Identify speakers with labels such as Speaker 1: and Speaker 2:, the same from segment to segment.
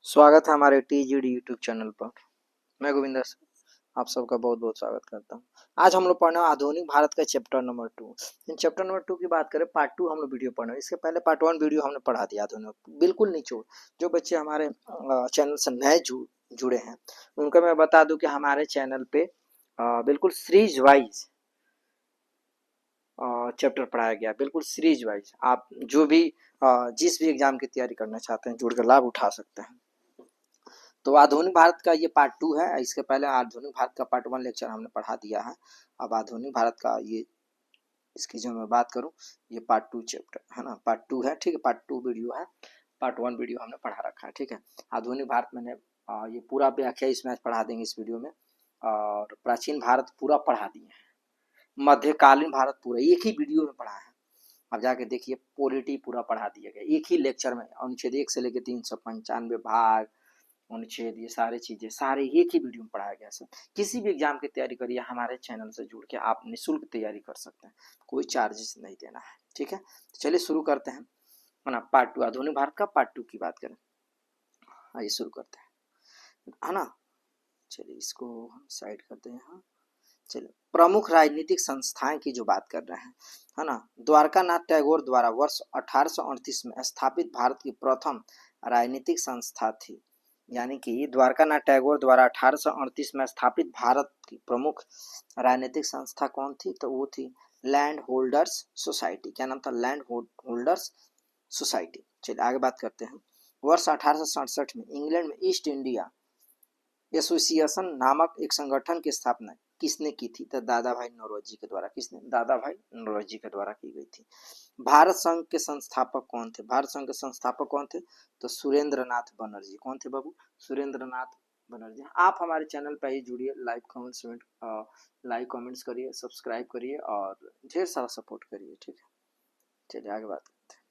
Speaker 1: स्वागत है हमारे टीजीडी यूट्यूब चैनल पर। मैं गोविंदर सर आप सबका बहुत बहुत स्वागत करता हूँ। आज हम लोग पढ़ना आधुनिक भारत का chapter number 2। In chapter number 2 की बात करें, पार्ट 2 हम लोग वीडियो पढ़ना। इसके पहले पार्ट 1 वीडियो हमने पढ़ा दिया आधुनिक, बिल्कुल निचोड़। जो बच्चे हमारे चैनल से नए जुड़े हैं उनको मैं बता दूं कि हमारे चैनल पे बिल्कुल सीरीज वाइज चैप्टर पढ़ाया गया, बिल्कुल सीरीज वाइज। आप जो भी जिस भी एग्जाम की तैयारी करना चाहते हैं जुड़ कर लाभ उठा सकते हैं। तो आधुनिक भारत का ये पार्ट 2 है। इसके पहले आधुनिक भारत का पार्ट 1 लेक्चर हमने पढ़ा दिया है। अब आधुनिक भारत का ये इसकी जो मैं बात करूं, ये पार्ट 2 चैप्टर है ना, पार्ट 2 है, ठीक है। पार्ट 2 वीडियो है, पार्ट 1 वीडियो हमने पढ़ा रखा है, ठीक है। आधुनिक भारत मैंने ये पूरा व्याख्या इसमें आज पढ़ा देंगे इस वीडियो में। और प्राचीन भारत पूरा पढ़ा दिए हैं, मध्यकालीन भारत पूरा एक ही वीडियो में पढ़ा है। अब जाके देखिए, पॉलिटी पूरा पढ़ा दिया गया एक ही लेक्चर में। अनुच्छेद 1 से लेकर 395 भाग, अनुच्छेद, ये सारी चीजें सारे एक ही वीडियो में पढ़ाया गया सर। किसी भी एग्जाम की तैयारी करिए, हमारे चैनल से जुड़ के आप निःशुल्क तैयारी कर सकते हैं, कोई चार्जेस नहीं देना है, ठीक है। तो चलिए शुरू करते हैं, है ना। पार्ट 2 आधुनिक भारत का पार्ट 2 की बात करें, आइए शुरू करते हैं, है ना। चलिए इसको हम साइड करते हैं यहाँ। चलिए, प्रमुख राजनीतिक संस्थाएं की जो बात कर रहे हैं, है ना। द्वारका नाथ टैगोर द्वारा वर्ष 1838 में स्थापित भारत की प्रथम राजनीतिक संस्था थी। यानी कि द्वारका नाथ टैगोर द्वारा 1838 में स्थापित भारत की प्रमुख राजनीतिक संस्था कौन थी? तो वो थी लैंड होल्डर्स सोसाइटी। क्या नाम था? Land holders society. चलिए आगे बात करते हैं। वर्ष 1867 में इंग्लैंड में ईस्ट इंडिया एसोसिएशन नामक एक संगठन की स्थापना किसने की थी? तो दादा भाई नौरोजी के द्वारा। किसने? दादा भाई नौरोजी के द्वारा की गई थी। भारत संघ के संस्थापक कौन थे? भारत संघ के संस्थापक कौन थे? तो सुरेंद्र नाथ बनर्जी। कौन थे बाबू? सुरेंद्र नाथ बनर्जी। आप हमारे चैनल पर ही जुड़िए, लाइक कमेंट्स करिए, सब्सक्राइब करिए और ढेर सारा सपोर्ट करिए, ठीक है। चलिए आगे बात करते हैं।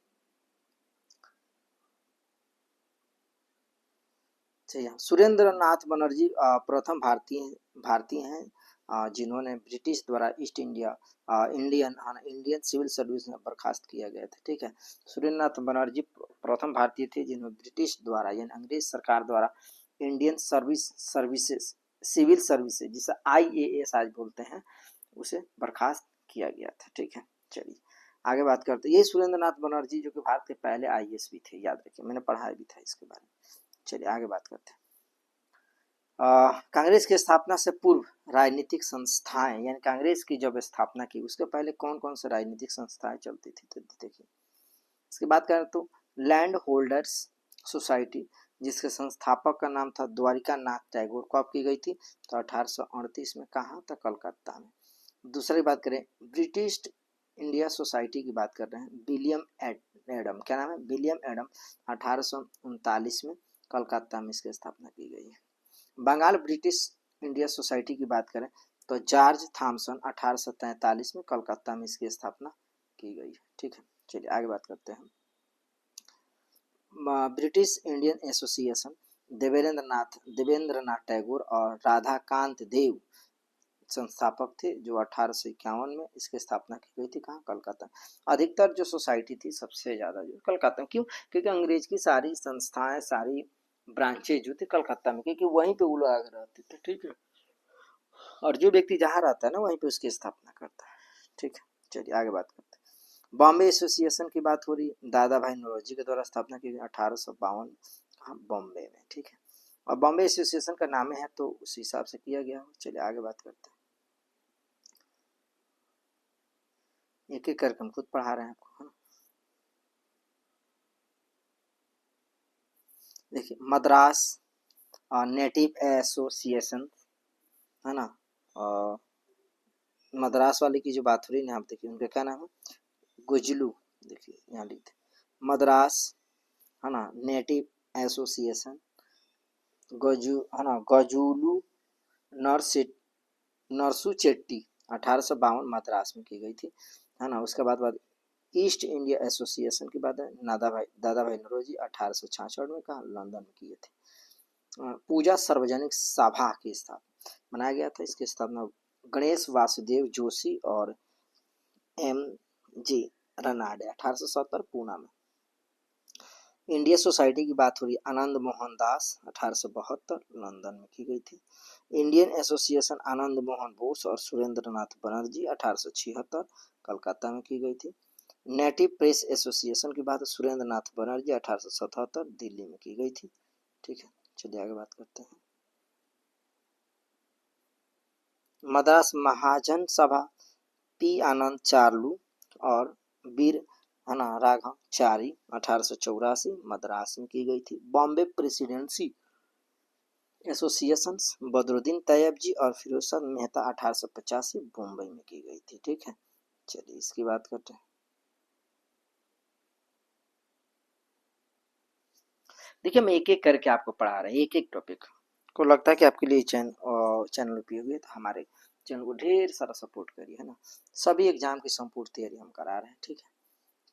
Speaker 1: सुरेंद्र नाथ बनर्जी प्रथम भारतीय हैं जिन्होंने ब्रिटिश द्वारा East India Indian Civil Service में बर्खास्त किया गया था, ठीक है। सुरेंद्र नाथ बनर्जी प्रथम भारतीय थे जिन्होंने ब्रिटिश द्वारा यानी अंग्रेज सरकार द्वारा इंडियन सर्विसेज सिविल सर्विसेज, जिसे IAS आज बोलते हैं, उसे बर्खास्त किया गया था, ठीक है। चलिए आगे बात करते हैं। ये सुरेंद्र नाथ बनर्जी जो कि भारत के पहले IAS भी थे, याद रखिए, मैंने पढ़ाया भी था इसके बारे में। चलिए आगे बात करते हैं। कांग्रेस की स्थापना से पूर्व राजनीतिक संस्थाएं, यानी कांग्रेस की जब स्थापना की उसके पहले कौन कौन से राजनीतिक संस्थाएं चलती थी? तो देखिए, इसकी बात करें तो लैंड होल्डर्स सोसाइटी, जिसके संस्थापक का नाम था द्वारिका नाथ टैगोर, कब की गई थी? तो 1838 में। कहाँ? था? कलकत्ता में। दूसरी बात करें, ब्रिटिश इंडिया सोसाइटी की बात कर रहे हैं, विलियम एडम। क्या नाम है? William Adam. 1839 में कलकत्ता में इसकी स्थापना की गई है। बंगाल ब्रिटिश इंडिया सोसाइटी की बात करें तो जॉर्ज थॉमसन 1843 में कलकत्ता में इसकी स्थापना की गई है, ठीक है। चलिए आगे बात करते हैं। British Indian association Devendra Nath Tagore और राधाकांत देव संस्थापक थे, जो 1851 में इसकी स्थापना की गई थी। कहाँ? कलकत्ता। अधिकतर जो सोसाइटी थी सबसे ज्यादा जो कलकत्ता। क्यों? क्योंकि अंग्रेज की सारी संस्थाएं, सारी ब्रांचेज जो थे कलकत्ता में, क्योंकि वहीं पे वो लोग रहते थे, ठीक है। और जो व्यक्ति जहाँ रहता है ना वहीं पे उसकी स्थापना करता है, ठीक है। चलिए आगे बात करते हैं। बॉम्बे एसोसिएशन की बात हो रही है, दादा भाई नौरोजी के द्वारा स्थापना की गई 1852 बॉम्बे में, ठीक है। और बॉम्बे एसोसिएशन का नाम है तो उस हिसाब से किया गया। चलिए आगे बात करते हैं। एक एक करके हम खुद पढ़ा रहे हैं आपको, है ना। देखिए, मद्रास नेटिव एसोसिएशन, है ना। मद्रास वाले की जो बात हो रही है, आप देखिए उनका क्या नाम है? गुजलू। देखिए यहाँ लिखते मद्रास, है ना, नेटिव एसोसिएशन गजू, है ना, गजूलू नरसू चेट्टी 1852 मद्रास में की गई थी, है ना। उसके बाद ईस्ट इंडिया एसोसिएशन की बात है, दादा भाई नौरोजी 1866 में कहा? लंदन में किए थे। पूजा सार्वजनिक सभा की स्थापना बनाया गया था, इसकी स्थापना गणेश वासुदेव जोशी और MG रनाडे 1870 पूना में। इंडिया सोसाइटी की बात हो रही है, आनंद मोहन दास 1872 लंदन में की गई थी। इंडियन एसोसिएशन आनंद मोहन बोस और सुरेंद्र नाथ बनर्जी 1876 कलकत्ता में की गई थी। नेटिव प्रेस एसोसिएशन की बात सुरेंद्र नाथ बनर्जी 1877 दिल्ली में की गई थी। ठीक है, चलिए आगे बात करते हैं। मद्रास महाजन सभा पी आनंद चार्लू और वीर है ना राघव चारी 1884 मद्रास में की गई थी। बॉम्बे प्रेसिडेंसी एसोसिएशन बदरुद्दीन तैयब जी और फिरोजशाह मेहता 1885 मुंबई में की गई थी। ठीक है, चलिए इसकी बात करते हैं। देखिए मैं एक एक करके आपको पढ़ा रहा हूँ, एक एक टॉपिक को लगता है कि आपके लिए चैनल उपयोगी है तो हमारे चैनल को ढेर सारा सपोर्ट करिए, है ना। सभी एग्जाम की संपूर्ण तैयारी हम करा रहे हैं। ठीक है,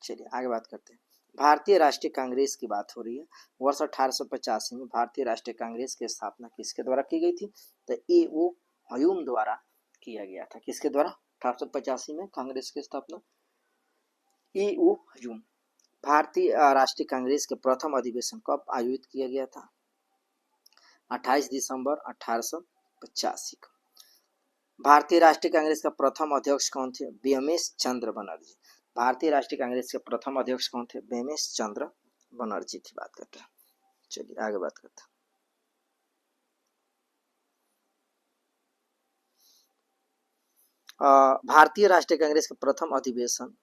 Speaker 1: चलिए आगे बात करते हैं। भारतीय राष्ट्रीय कांग्रेस की बात हो रही है। वर्ष 1885 में भारतीय राष्ट्रीय कांग्रेस की स्थापना किसके द्वारा की गई थी? तो ए ओ ह्यूम द्वारा किया गया था। किसके द्वारा? 1885 में कांग्रेस की स्थापना ए ओ ह्यूम। भारतीय राष्ट्रीय कांग्रेस के प्रथम अधिवेशन कब आयोजित किया गया था? 28 दिसंबर 1885 को। भारतीय राष्ट्रीय कांग्रेस का प्रथम अध्यक्ष कौन थे? बीएमएस चंद्र बनर्जी। भारतीय राष्ट्रीय कांग्रेस के प्रथम अध्यक्ष कौन थे? बीएमएस चंद्र बनर्जी की बात करते हैं। चलिए आगे बात करते हैं। भारतीय राष्ट्रीय कांग्रेस का प्रथम अधिवेशन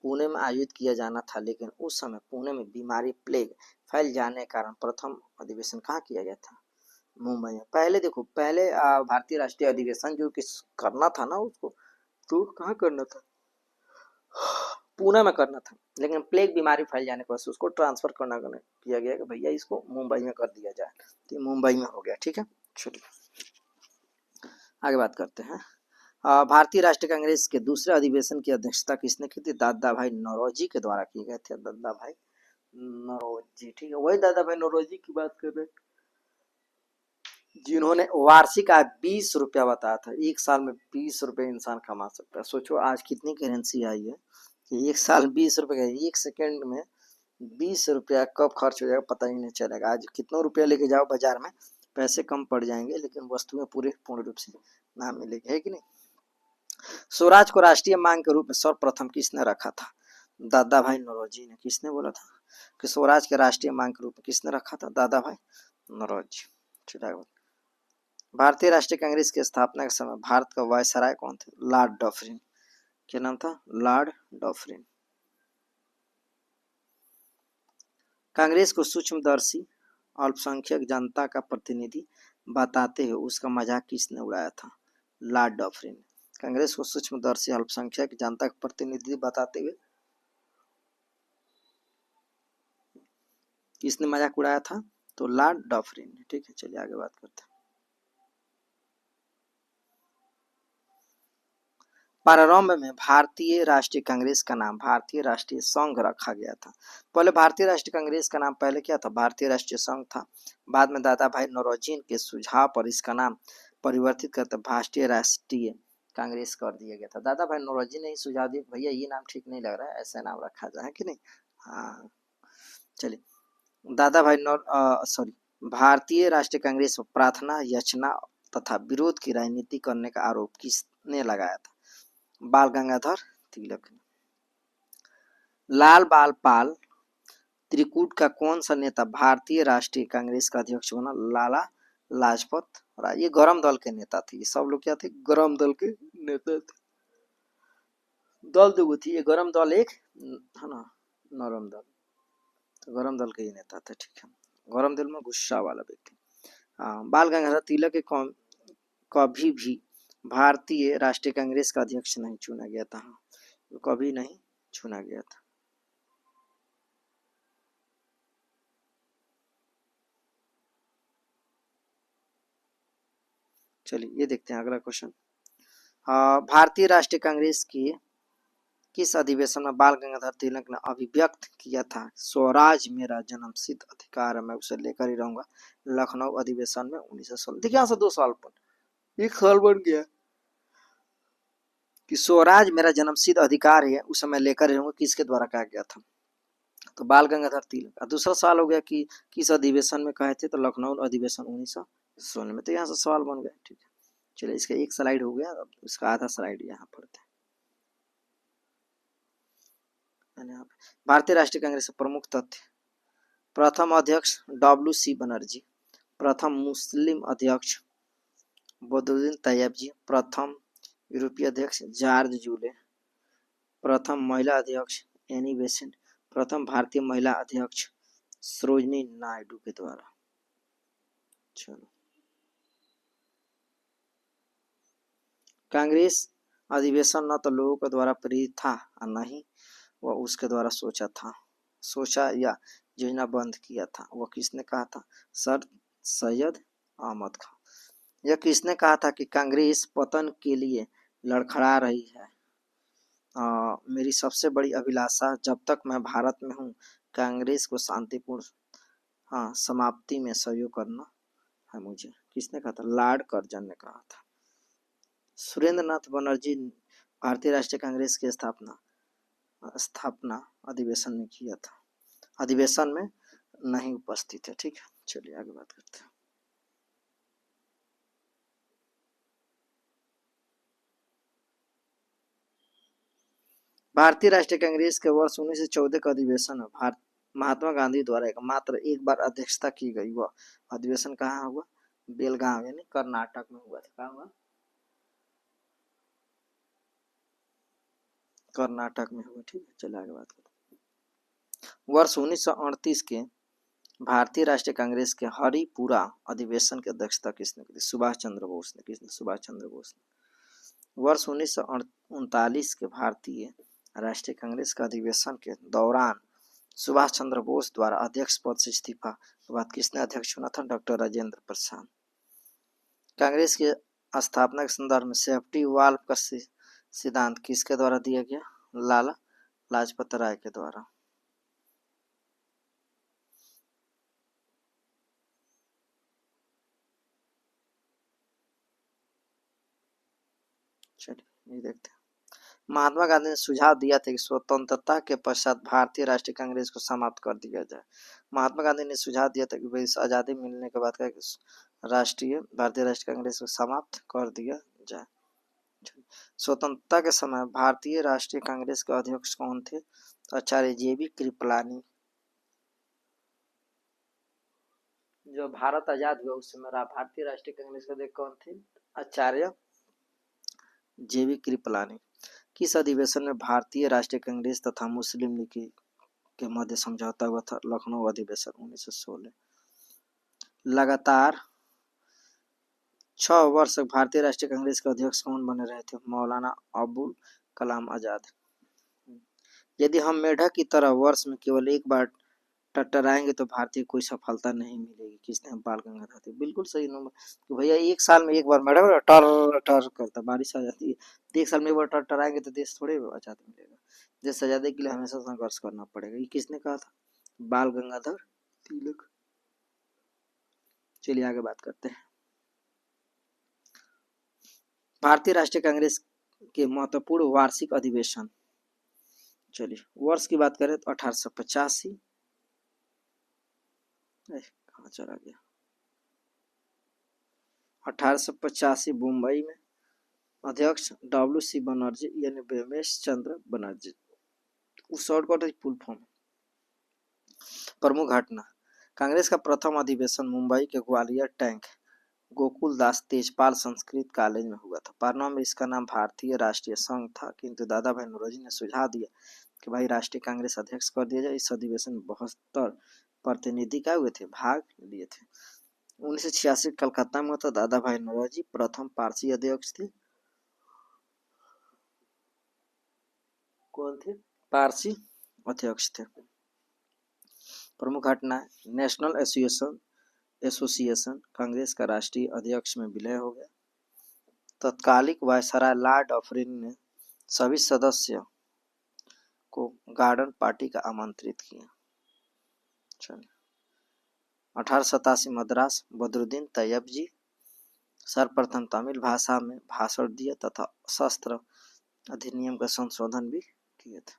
Speaker 1: पुणे में आयोजित किया जाना था, लेकिन उस समय पुणे में बीमारी प्लेग फैल जाने के कारण प्रथम अधिवेशन कहाँ किया गया था? मुंबई में। पहले देखो, पहले भारतीय राष्ट्रीय अधिवेशन जो किस करना था ना उसको, तो कहाँ करना था? पुणे में करना था, लेकिन प्लेग बीमारी फैल जाने पर उसको ट्रांसफर किया गया कि भैया इसको मुंबई में कर दिया जाए, तो मुंबई में हो गया। ठीक है, चलिए आगे बात करते हैं। भारतीय राष्ट्रीय कांग्रेस के दूसरे अधिवेशन की अध्यक्षता किसने की थी? दादा भाई नौरोजी के द्वारा की गए थे। दादा भाई नौरोजी, ठीक है, वही दादा भाई नौरोजी की बात कर रहे हैं जिन्होंने वार्षिक आय 20 रुपया बताया था। एक साल में 20 रुपये इंसान कमा सकता है। सोचो आज कितनी करेंसी आई है कि एक साल 20 रुपये का, एक सेकेंड में 20 रुपया कब खर्च हो जाएगा पता ही नहीं चलेगा। आज कितना रुपया लेके जाओ बाजार में, पैसे कम पड़ जाएंगे लेकिन वस्तुएं पूर्ण रूप से ना मिलेगी, है कि नहीं। स्वराज को राष्ट्रीय मांग के रूप में सर्वप्रथम किसने रखा था? दादा भाई नौरोजी ने। किसने बोला था कि स्वराज के राष्ट्रीय मांग के रूप में किसने रखा था? दादा भाई नौरोजी। ठीक है, भारतीय राष्ट्रीय कांग्रेस की स्थापना के समय भारत का वायसराय कौन थे? Lord Dufferin. क्या नाम था? Lord Dufferin. कांग्रेस को सूक्ष्मदर्शी अल्पसंख्यक जनता का प्रतिनिधि बताते हुए उसका मजाक किसने उड़ाया था? Lord Dufferin. कांग्रेस को सूक्ष्मदर्शी अल्पसंख्यक जनता का प्रतिनिधि बताते हुए किसने मजाक उड़ाया था? तो लॉर्ड डफरिन। ठीक है, चलिए आगे बात करते हैं। प्रारंभ में भारतीय राष्ट्रीय कांग्रेस का नाम भारतीय राष्ट्रीय संघ रखा गया था। पहले भारतीय राष्ट्रीय कांग्रेस का नाम पहले क्या था? भारतीय राष्ट्रीय संघ था। बाद में दादा भाई नौरोजी के सुझाव पर इसका नाम परिवर्तित करते भारतीय राष्ट्रीय कांग्रेस कर दिया गया था। दादा भाई नौरोजी ने ही सुझाव दिया भैया ये नाम ठीक नहीं लग रहा है, ऐसा नाम रखा जाए, कि नहीं। हाँ, चलिए दादा भाई भारतीय राष्ट्रीय कांग्रेस में प्रार्थना, याचना तथा विरोध की राजनीति करने का आरोप किसने लगाया था? बाल गंगाधर तिलक। लाल बाल पाल त्रिकूट का कौन सा नेता भारतीय राष्ट्रीय कांग्रेस का अध्यक्ष बना? लाला लाजपत राय। ये गरम दल के नेता थे। ये सब लोग क्या थे? गरम दल के नेता थे। दल दो थी, ये गरम दल एक है ना, नरम दल। तो गरम दल के ही नेता थे। ठीक है, गरम दल में गुस्सा वाला व्यक्ति। बाल गंगाधर तिलक के कभी भी भारतीय राष्ट्रीय कांग्रेस का अध्यक्ष नहीं चुना गया था। कभी नहीं चुना गया था। चलिए ये देखते हैं अगला क्वेश्चन। भारतीय राष्ट्रीय कांग्रेस की किस अधिवेशन में बाल गंगाधर तिलक ने अभिव्यक्त किया था स्वराज मेरा जन्मसिद्ध अधिकार है, मैं उसे लेकर ही रहूंगा? लखनऊ अधिवेशन में 1916। देखिए यहाँ से 2 सवाल पर 1 सवाल बन गया कि स्वराज मेरा जन्मसिद्ध अधिकार है उसे मैं लेकर ही रहूंगा, किसके द्वारा कहा गया था? तो बाल गंगाधर तिलक। दूसरा सवाल हो गया कि किस अधिवेशन में कहे थे, तो लखनऊ अधिवेशन 1916 में। तो यहाँ से सवाल बन गया। ठीक है, चलिए इसका एक स्लाइड हो गया, अब इसका आधा स्लाइड यहाँ पढ़ते हैं। भारतीय राष्ट्रीय कांग्रेस के प्रमुख तथ्य: प्रथम अध्यक्ष WC बनर्जी, प्रथम मुस्लिम अध्यक्ष बदरुद्दीन तैयब जी, प्रथम यूरोपीय अध्यक्ष जॉर्ज जूले, प्रथम महिला अध्यक्ष एनी बेसेंट, प्रथम भारतीय महिला अध्यक्ष सरोजिनी नायडू के द्वारा। चलो, कांग्रेस अधिवेशन न तो लोगों के द्वारा प्रेरित था और न ही वह उसके द्वारा सोचा या योजनाबद्ध किया था। वह किसने कहा था? सर सैयद अहमद खान। यह किसने कहा था कि कांग्रेस पतन के लिए लड़खड़ा रही है? मेरी सबसे बड़ी अभिलाषा जब तक मैं भारत में हूँ कांग्रेस को शांतिपूर्ण समाप्ति में सहयोग करना है मुझे। किसने कहा था? लॉर्ड कर्जन ने कहा था। सुरेंद्र नाथ बनर्जी भारतीय राष्ट्रीय कांग्रेस की स्थापना अधिवेशन में किया था, अधिवेशन में नहीं उपस्थित है। ठीक है, चलिए आगे बात करते हैं। भारतीय राष्ट्रीय कांग्रेस के वर्ष 1914 का अधिवेशन में महात्मा गांधी द्वारा मात्र एक बार अध्यक्षता की गई। वह अधिवेशन कहाँ हुआ? बेलगाम यानी कर्नाटक में हुआ था। कहाँ हुआ? कर्नाटक में हुआ। ठीक है, चलिए आगे बात करते हैं। वर्ष 1938 के भारतीय राष्ट्रीय कांग्रेस के हरिपुरा अधिवेशन की अध्यक्षता किसने की? सुभाष चंद्र बोस ने। किसने? सुभाष चंद्र बोस ने। वर्ष 1939 के भारतीय राष्ट्रीय कांग्रेस का अधिवेशन के दौरान सुभाष चंद्र बोस द्वारा अध्यक्ष पद से इस्तीफा के बाद किसने अध्यक्ष चुना था? डॉक्टर राजेंद्र प्रसाद। कांग्रेस की स्थापना के संदर्भ में सेफ्टी वाल्व का सिद्धांत किसके द्वारा दिया गया? लाला लाजपत राय के द्वारा। चलिए ये देखते हैं। महात्मा गांधी ने सुझाव दिया था कि स्वतंत्रता के पश्चात भारतीय राष्ट्रीय कांग्रेस को समाप्त कर दिया जाए। महात्मा गांधी ने सुझाव दिया था कि भाई आजादी मिलने के बाद भारतीय राष्ट्रीय कांग्रेस को समाप्त कर दिया जाए। स्वतंत्रता के समय भारतीय राष्ट्रीय कांग्रेस के अध्यक्ष कौन थे? आचार्य JB कृपलानी। जो भारत आजाद हुआ उस समय भारतीय राष्ट्रीय कांग्रेस के अध्यक्ष कौन थे? आचार्य JB कृपलानी। किस अधिवेशन में भारतीय राष्ट्रीय कांग्रेस तथा मुस्लिम लीग के मध्य समझौता हुआ था? लखनऊ अधिवेशन 1916। लगातार 6 वर्ष भारतीय राष्ट्रीय कांग्रेस के अध्यक्ष कौन बने रहे थे? मौलाना अबुल कलाम आजाद। यदि हम मेढक की तरह वर्ष में केवल एक बार टटराएंगे तो भारतीय कोई सफलता नहीं मिलेगी। किसने? बाल गंगाधर तिलक। बिल्कुल सही नंबर कि भैया एक साल में एक बार मेढक टर टर करता, बारिश आ जाती है। तो एक साल में एक बार टटराएंगे तो देश थोड़े आजाद मिलेगा। देश आजादी के लिए हमेशा संघर्ष करना पड़ेगा। ये किसने कहा था? बाल गंगाधर तिलक। चलिए आगे बात करते हैं। भारतीय राष्ट्रीय कांग्रेस के महत्वपूर्ण वार्षिक अधिवेशन। चलिए वर्ष की बात करें तो 1885। कहाँ चला गया? 1885 मुंबई में। अध्यक्ष WC बनर्जी यानी बेमेश Chandra Banerjee. Shortcut full form. प्रमुख घटना: कांग्रेस का प्रथम अधिवेशन मुंबई के ग्वालियर टैंक गोकुल दास तेजपाल संस्कृत कॉलेज में हुआ था। प्रारंभ में इसका नाम भारतीय राष्ट्रीय संघ था, किंतु दादा भाई नौरोजी ने सुझाव दिया कि भाई राष्ट्रीय कांग्रेस अध्यक्ष कर दिया जाए। इस अधिवेशन में 72 प्रतिनिधि क्या हुए थे? भाग लिए थे। 1986 कलकत्ता में हुआ था। दादा भाई नौरोजी प्रथम पारसी अध्यक्ष थे। कौन थे? पारसी अध्यक्ष थे। प्रमुख घटना: नेशनल एसोसिएशन कांग्रेस का राष्ट्रीय अध्यक्ष में विलय हो गया। तत्कालिक वायसराय लॉर्ड ऑफरिन ने सभी सदस्य को गार्डन पार्टी का आमंत्रित किया। चलिए 1887 मद्रास बदरुद्दीन तैयब जी सर्वप्रथम तमिल भाषा में भाषण दिए तथा शस्त्र अधिनियम का संशोधन भी किए थे।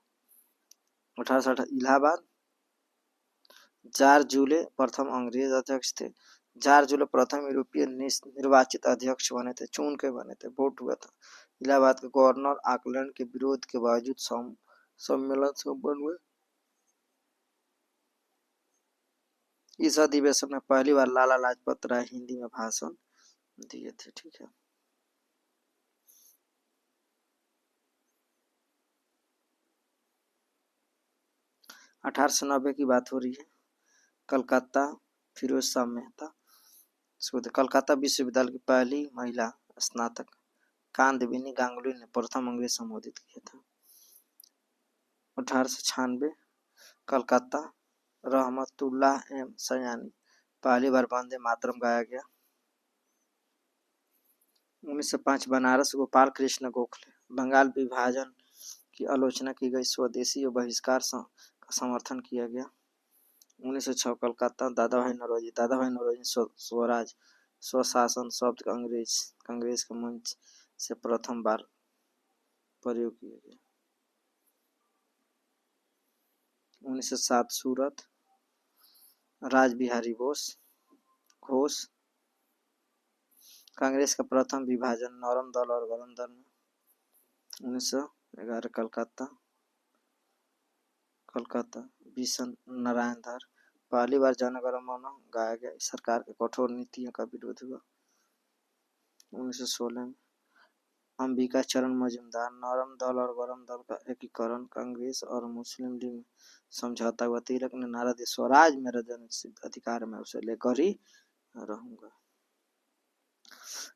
Speaker 1: 1860 इलाहाबाद जॉर्ज जूले प्रथम अंग्रेज अध्यक्ष थे। जॉर्ज जूले प्रथम यूरोपीय निर्वाचित अध्यक्ष बने थे, चुन के बने थे, वोट हुआ था। इलाहाबाद के गवर्नर आकलन के विरोध के बावजूद सम्मेलन संपन्न हुए। इस अधिवेशन में पहली बार लाला लाजपत राय हिंदी में भाषण दिए थे। ठीक है, अठारह सौ 90 की बात हो रही है। कलकत्ता, फिरोज शाह मेहता, कलकत्ता विश्वविद्यालय की पहली महिला स्नातक कांदबिनी गांगुली ने प्रथम अंग्रेज संबोधित किया था। 1896 कलकत्ता, रहमतुल्लाह एम सयानी पहली बार वंदे मातरम गाया गया। 1905 बनारस, गोपाल कृष्ण गोखले, बंगाल विभाजन की आलोचना की गई, स्वदेशी और बहिष्कार का समर्थन किया गया। 1906 कलकत्ता, दादा भाई नौरोजी स्वराज स्वशासन शब्द कांग्रेस के मंच से प्रथम बार प्रयोग किया गया। 1907 सूरत, राजबिहारी घोष, कांग्रेस का प्रथम विभाजन नरम दल और गरम दल में। 1911 कलकत्ता, बिशन नारायण धार, पहली बार जनगण मन गाया गया, सरकार के कठोर नीतियों का विरोध हुआ। 1916 में अंबिका चरण मजूमदार, नरम दल और गरम दल का एकीकरण, कांग्रेस और मुस्लिम लीग में समझौता हुआ। तिलक ने नारा दिया, स्वराज मेरा जन्मसिद्ध अधिकार, मैं उसे लेकर ही रहूंगा।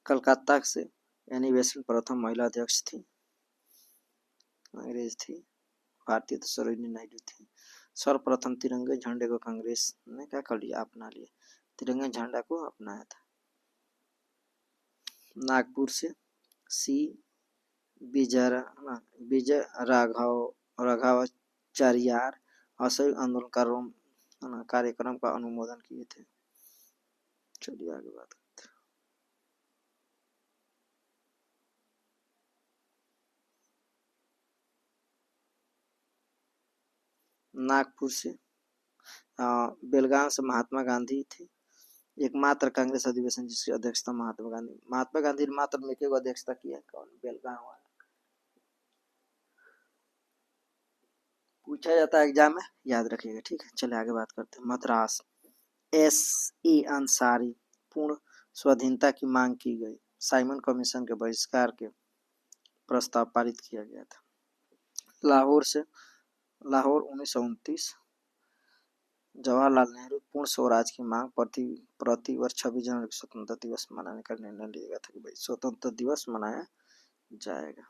Speaker 1: कलकत्ता से एनी बेसेंट प्रथम महिला अध्यक्ष थी, अंग्रेज थी। भारतीय तो सरोजिनी नायडू थी। सर्वप्रथम तिरंगे झंडे को कांग्रेस ने क्या कर लिया, अपना लिया, तिरंगे झंडा को अपनाया था। नागपुर से सी विजय राघवाचार्यार असहयोग आंदोलन कार्यक्रम का अनुमोदन किए थे। चलिए आगे बात करते हैं। नागपुर से बेलगांव से महात्मा गांधी थे, एकमात्र कांग्रेस अधिवेशन जिसकी अध्यक्षता महात्मा गांधी मात्र में एक अध्यक्षता किया, कौन, बेलगांव वाला। पूछा जाता है एग्जाम में, याद रखिएगा। ठीक है, चलिए आगे बात करते हैं। मद्रास, S.E. अंसारी, पूर्ण स्वाधीनता की मांग की गई, साइमन कमीशन के बहिष्कार के प्रस्ताव पारित किया गया था। लाहौर 1929 जवाहरलाल नेहरू, पूर्ण स्वराज की मांग, प्रति वर्ष 26 जनवरी को स्वतंत्रता दिवस मनाने का निर्णय लिया गया था कि भाई स्वतंत्रता दिवस मनाया जाएगा।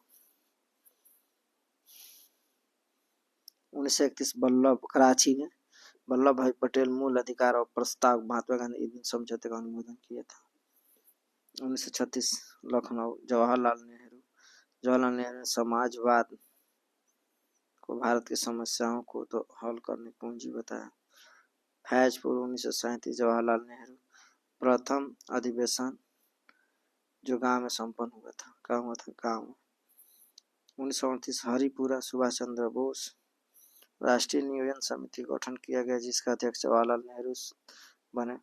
Speaker 1: 1931 कराची में वल्लभ भाई पटेल मूल अधिकार और प्रस्ताव महात्मा गांधी एक दिन समझौते का अनुमोदन किया था। 1936 लखनऊ, जवाहरलाल नेहरू ने समाजवाद को भारत की समस्याओं को तो हल करने की पूंजी बताया। फैजपुर 1937 जवाहरलाल नेहरू, प्रथम अधिवेशन जो गांव में संपन्न हुआ था, कहाँ हुआ था, गांव में। 1938 हरिपुरा, सुभाष चंद्र बोस, राष्ट्रीय नियोजन समिति गठन किया गया जिसका अध्यक्ष जवाहरलाल नेहरू बने।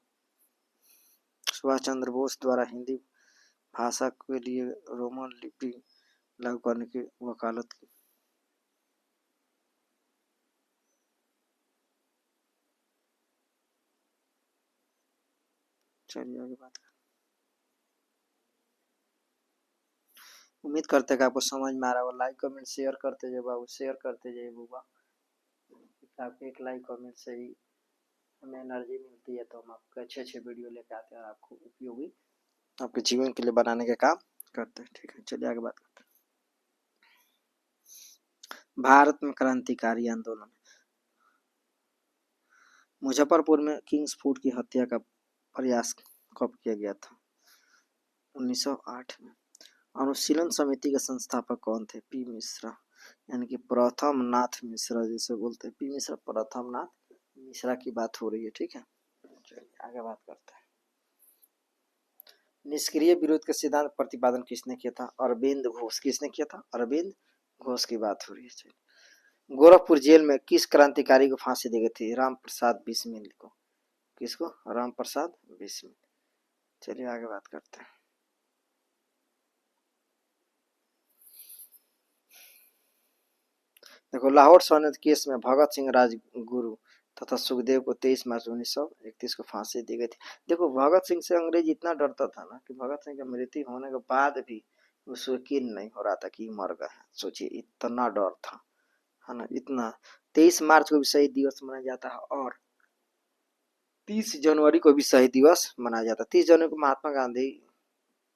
Speaker 1: सुभाष चंद्र बोस द्वारा हिंदी भाषा के लिए रोमन लिपि लागू करने की वकालत की। चलिए आगे बात करें। उम्मीद करते हैं कि आपको समझ में आ रहा होगा। लाइक कमेंट शेयर करते जाइए बाबू, शेयर करते जाइए बुआ। आपके एक लाइक कमेंट से ही हमें एनर्जी मिलती है, तो हम आपके अच्छे वीडियो लेके आते हैं और आपको उपयोगी आपके जीवन के लिए बनाने का काम करते हैं। ठीक है, चलिए आगे बात करते हैं। भारत में क्रांतिकारी आंदोलन, मुजफ्फरपुर में किंग्स फूड की हत्या का प्रयास कब किया गया था? 1908 में। अनुशीलन समिति के संस्थापक कौन थे? पी मिश्रा, यानी कि प्रथम नाथ मिश्रा जिसे बोलते हैं। पी मिश्रा, प्रथम नाथ मिश्रा की बात हो रही है। ठीक है, आगे बात करते हैं। निष्क्रिय विरोध का सिद्धांत प्रतिपादन किसने किया था? अरविंद घोष। किसने किया था? अरविंद घोष की बात हो रही है। गोरखपुर जेल में किस क्रांतिकारी को फांसी दी गई थी? राम प्रसाद बिस्मिल को। किसको? राम प्रसाद बिस्मिल। चलिए आगे बात करते हैं। देखो, लाहौर सोनेत केस में भगत सिंह राजगुरु तथा सुखदेव को 23 मार्च 1931 को फांसी दी गई थी। देखो, भगत सिंह से अंग्रेज इतना डरता था ना कि भगत सिंह की मृत्यु होने के बाद भी उसको यकीन नहीं हो रहा था कि मर गए हैं। सोचिए, इतना डर था, है ना, इतना। 23 मार्च को भी शहीद दिवस मनाया जाता है और 30 जनवरी को भी शहीद दिवस मनाया जाता है। 30 जनवरी को महात्मा गांधी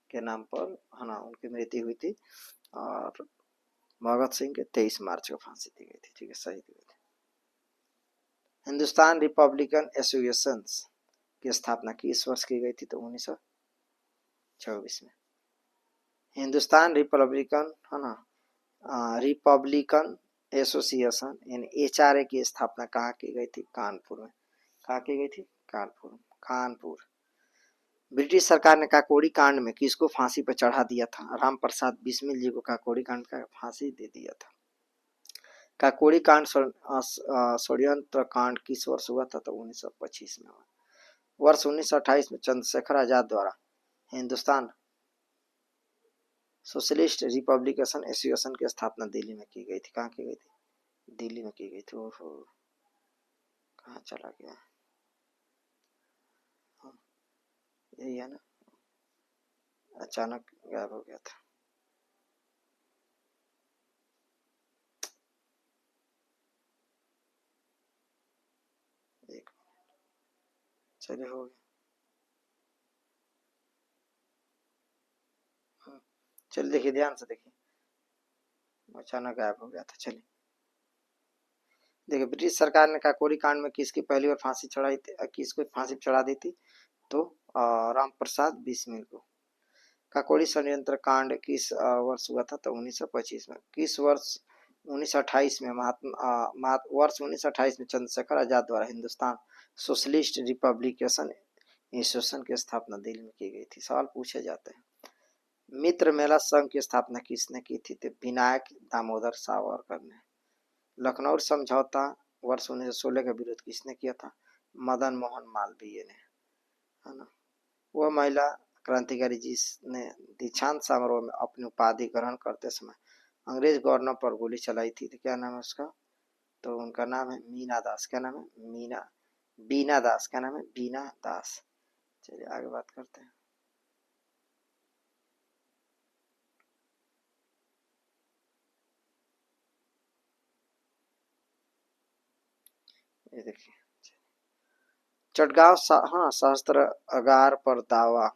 Speaker 1: के नाम पर, है ना, उनकी मृत्यु हुई थी और भगत सिंह के 23 मार्च को फांसी दी गई थी। ठीक है, शहीद हुए थे। हिंदुस्तान रिपब्लिकन एसोसिएशन की स्थापना किस वर्ष की गई थी? तो 1924 में। हिंदुस्तान रिपब्लिकन, है ना, रिपब्लिकन एसोसिएशन यानी HRA की स्थापना कहाँ की गई थी? कानपुर में। कहाँ की गई थी? कानपुर। कानपुर। ब्रिटिश सरकार ने काकोरी कांड में किसको फांसी पर चढ़ा दिया था? राम प्रसाद बिस्मिल जी को काकोरी कांड का फांसी दे दिया था। काकोरी कांड षड्यंत्र कांड किस वर्ष हुआ था? तो 1925 में हुआ। वर्ष 1928 में चंद्रशेखर आजाद द्वारा हिंदुस्तान सोशलिस्ट रिपब्लिकन एसोसिएशन की स्थापना दिल्ली में की गई थी। कहाँ की गई थी? दिल्ली में की गई थी। ओहो, कहाँ चला गया? यही है ना, अचानक गायब हो गया था। एक, चलिए हो गया। चलिए देखिए, ध्यान से देखिए, अचानक गायब हो गया था। चलिए देखिए, ब्रिटिश सरकार ने काकोरी कांड में किसकी पहली बार फांसी चढ़ाई थी? किसको फांसी चढ़ा दी थी? तो राम प्रसाद बिस्मिल को। काकोरी षड्यंत्र कांड किस वर्ष हुआ था? तो 1925 में। किस वर्ष? 1928 में वर्ष 1928 में चंद्रशेखर आजाद द्वारा हिंदुस्तान सोशलिस्ट रिपब्लिकन एसोसिएशन की स्थापना दिल्ली में की गई थी। सवाल पूछे जाते हैं। मित्र मेला संघ की स्थापना किसने की थी? तो विनायक दामोदर सावरकर ने। लखनऊ समझौता वर्ष 1916 का विरोध किसने किया था? मदन मोहन मालवीय ने, है ना। वह महिला क्रांतिकारी जिसने दीक्षांत समारोह में अपनी उपाधि ग्रहण करते समय अंग्रेज गवर्नर पर गोली चलाई थी, तो क्या नाम है उसका? तो उनका नाम है मीना दास। क्या नाम है? बीना दास। क्या नाम है? बीना दास। चलिए आगे बात करते हैं। ये देखिए, चटगांव हाँ, सहस्त्रागार पर दावा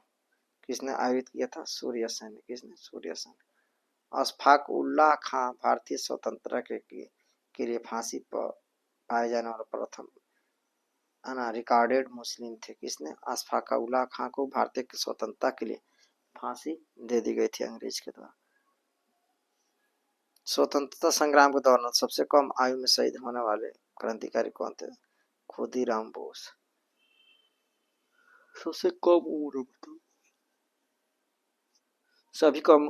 Speaker 1: किसने आयोजित किया था? सूर्य सेन। किसने? सूर्य सेन। अशफाक उल्लाह खां भारतीय स्वतंत्रता के लिए फांसी पर पाए जाने वाला प्रथम, है ना, रिकॉर्डेड मुस्लिम थे। किसने? अशफाक उल्लाह खां को भारतीय की स्वतंत्रता के लिए फांसी दे दी गई थी अंग्रेज के द्वारा। स्वतंत्रता संग्राम के दौरान सबसे कम आयु में शहीद होने वाले क्रांतिकारी कौन थे? खुदीराम बोस। सबसे कम उम्र,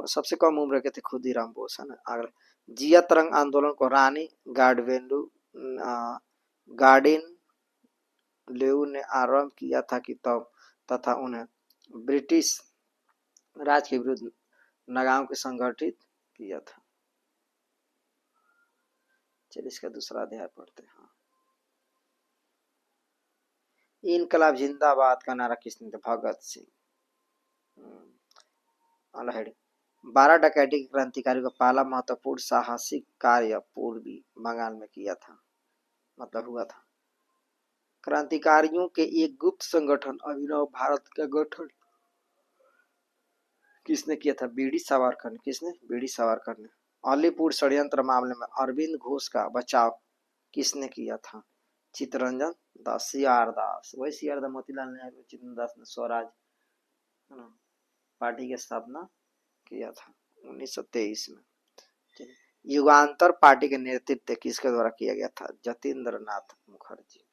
Speaker 1: सबसे कम उम्र के थे खुदीराम बोस, है ना। अगला, जिया तरंग आंदोलन को रानी गार्डवेलु गार्डिन लेउ ने आरंभ किया था कि तब तथा उन्हें ब्रिटिश राज के विरुद्ध नगाओं के संगठित किया था। चलिए इसका दूसरा अध्याय पढ़ते हैं। इनकलाब जिंदाबाद का नारा किसने दिया? भगत सिंह। अनहेड 12 डकैती के क्रांतिकारी का पहला महत्वपूर्ण साहसिक कार्य पूर्वी बंगाल में किया था, मतलब हुआ था। क्रांतिकारियों के एक गुप्त संगठन अभिनव भारत का गठन किसने किया था? बीडी सावरकर ने। किसने? बीडी सावरकर ने। अलीपुर षड्यंत्र मामले में अरविंद घोष का बचाव किसने किया था? चित्तरंजन दास। सीआर दास। वही सीआर दास, मोतीलाल नेहरू, चित्तरंजन दास ने स्वराज, है ना, पार्टी की स्थापना किया था 1923 में। युगांतर पार्टी का नेतृत्व किसके द्वारा किया गया था? जतीन्द्र नाथ मुखर्जी।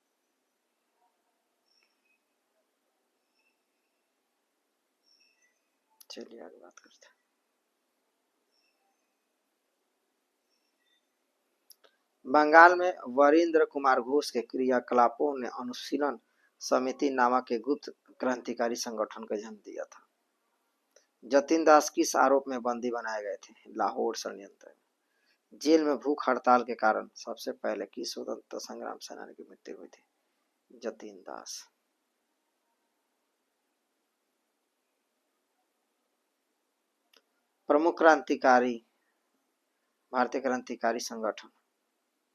Speaker 1: चलिए आगे बात करते हैं। बंगाल में वरिंद्र कुमार घोष के क्रियाकलापों ने अनुशीलन समिति नामक एक गुप्त क्रांतिकारी संगठन का जन्म दिया था। जतिन दास किस आरोप में बंदी बनाए गए थे? लाहौर षड्यंत्र। जेल में भूख हड़ताल के कारण सबसे पहले किस स्वतंत्रता संग्राम सेनानी की मृत्यु हुई थी? जतिन दास। प्रमुख क्रांतिकारी भारतीय क्रांतिकारी संगठन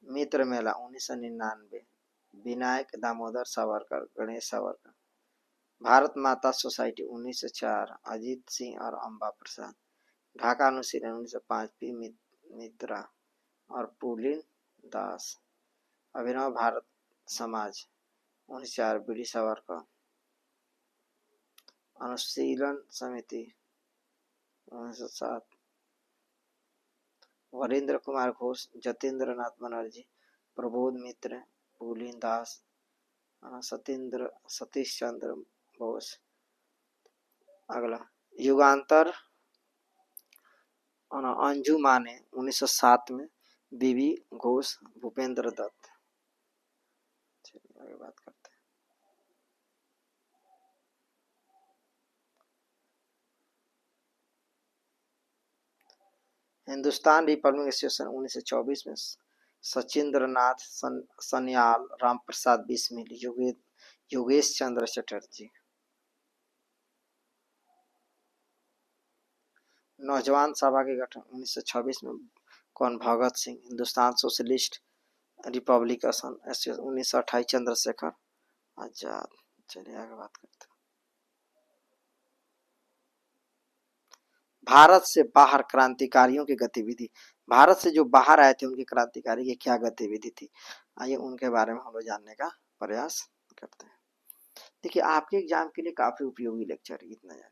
Speaker 1: मित्र मेला 1999, विनायक दामोदर सावरकर, गणेश सावरकर। भारत माता सोसाइटी 1904, अजीत सिंह और अम्बा प्रसाद। ढाका अनुशीलन 1905, पी मित्रा और पुलिन दास। अभिनव भारत समाज 1904, बी.डी. सावरकर। अनुशीलन समिति 1907, वरिंद्र कुमार घोष, जतेंद्र नाथ बनर्जी, प्रबोध मित्र, पुलिन दास, सतीश चंद्र बोस। अगला युगांतर अंजू माने 1907 में, बीबी घोष, भूपेंद्र दत्त। चलिए आगे बात करते हैं। हिंदुस्तान रिपब्लिक एसोसिएशन 1924 में सचिंद्र नाथ सन्याल, राम प्रसाद बिस्मिल, योगेश चंद्र चटर्जी। नौजवान सभा के गठन 1926 में कौन? Bhagat Singh. Hindustan socialist republican association 1928, Chandrashekhar Azad. चलिए आगे बात करते हैं। भारत से बाहर क्रांतिकारियों की गतिविधि। भारत से जो बाहर आए थे उनके क्रांतिकारी की क्या गतिविधि थी? आइए उनके बारे में हम लोग जानने का प्रयास करते हैं। देखिए आपके एग्जाम के लिए काफी उपयोगी लेक्चर है, इतना जानिए।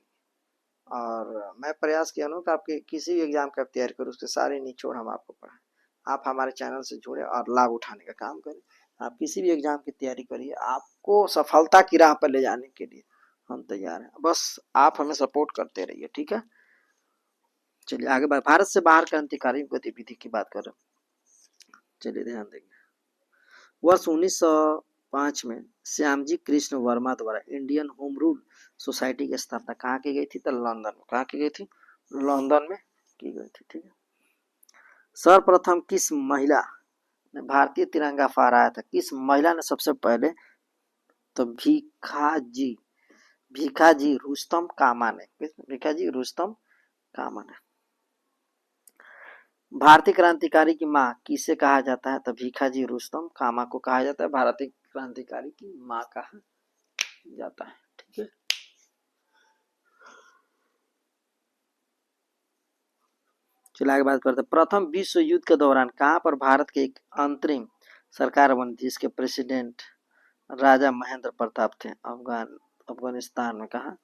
Speaker 1: और मैं प्रयास किया हूँ कि आपके किसी भी एग्जाम का तैयारी करूँ उसके सारे निचोड़ हम आपको पढ़ाएं। आप हमारे चैनल से जुड़े और लाभ उठाने का काम करें। आप किसी भी एग्जाम की तैयारी करिए, आपको सफलता की राह पर ले जाने के लिए हम तैयार हैं। बस आप हमें सपोर्ट करते रहिए, ठीक है। चलिए आगे बात। भारत से बाहर क्रांतिकारी गतिविधि की बात कर रहे हैं। चलिए ध्यान देंगे। वर्ष 1905 में श्यामजी कृष्ण वर्मा द्वारा इंडियन होम रूल सोसाइटी की स्थापना कहाँ की गई थी? तो लंदन में। कहाँ की गई थी? लंदन में की गई थी, ठीक है। सर्वप्रथम किस महिला ने भारतीय तिरंगा फहराया था? किस महिला ने सबसे पहले? तो भीखाजी रुस्तम कामा ने। भीखाजी रुस्तम कामा ने। भारतीय क्रांतिकारी की माँ किसे कहा जाता है? तो भीखाजी रुस्तम कामा को कहा जाता है भारतीय क्रांतिकारी की माँ कहा जाता है, ठीक है। चलिए आगे बात करते हैं। प्रथम विश्व युद्ध के दौरान कहाँ पर भारत के एक अंतरिम सरकार बनी जिसके प्रेसिडेंट राजा महेंद्र प्रताप थे? अफगानिस्तान में। कहा?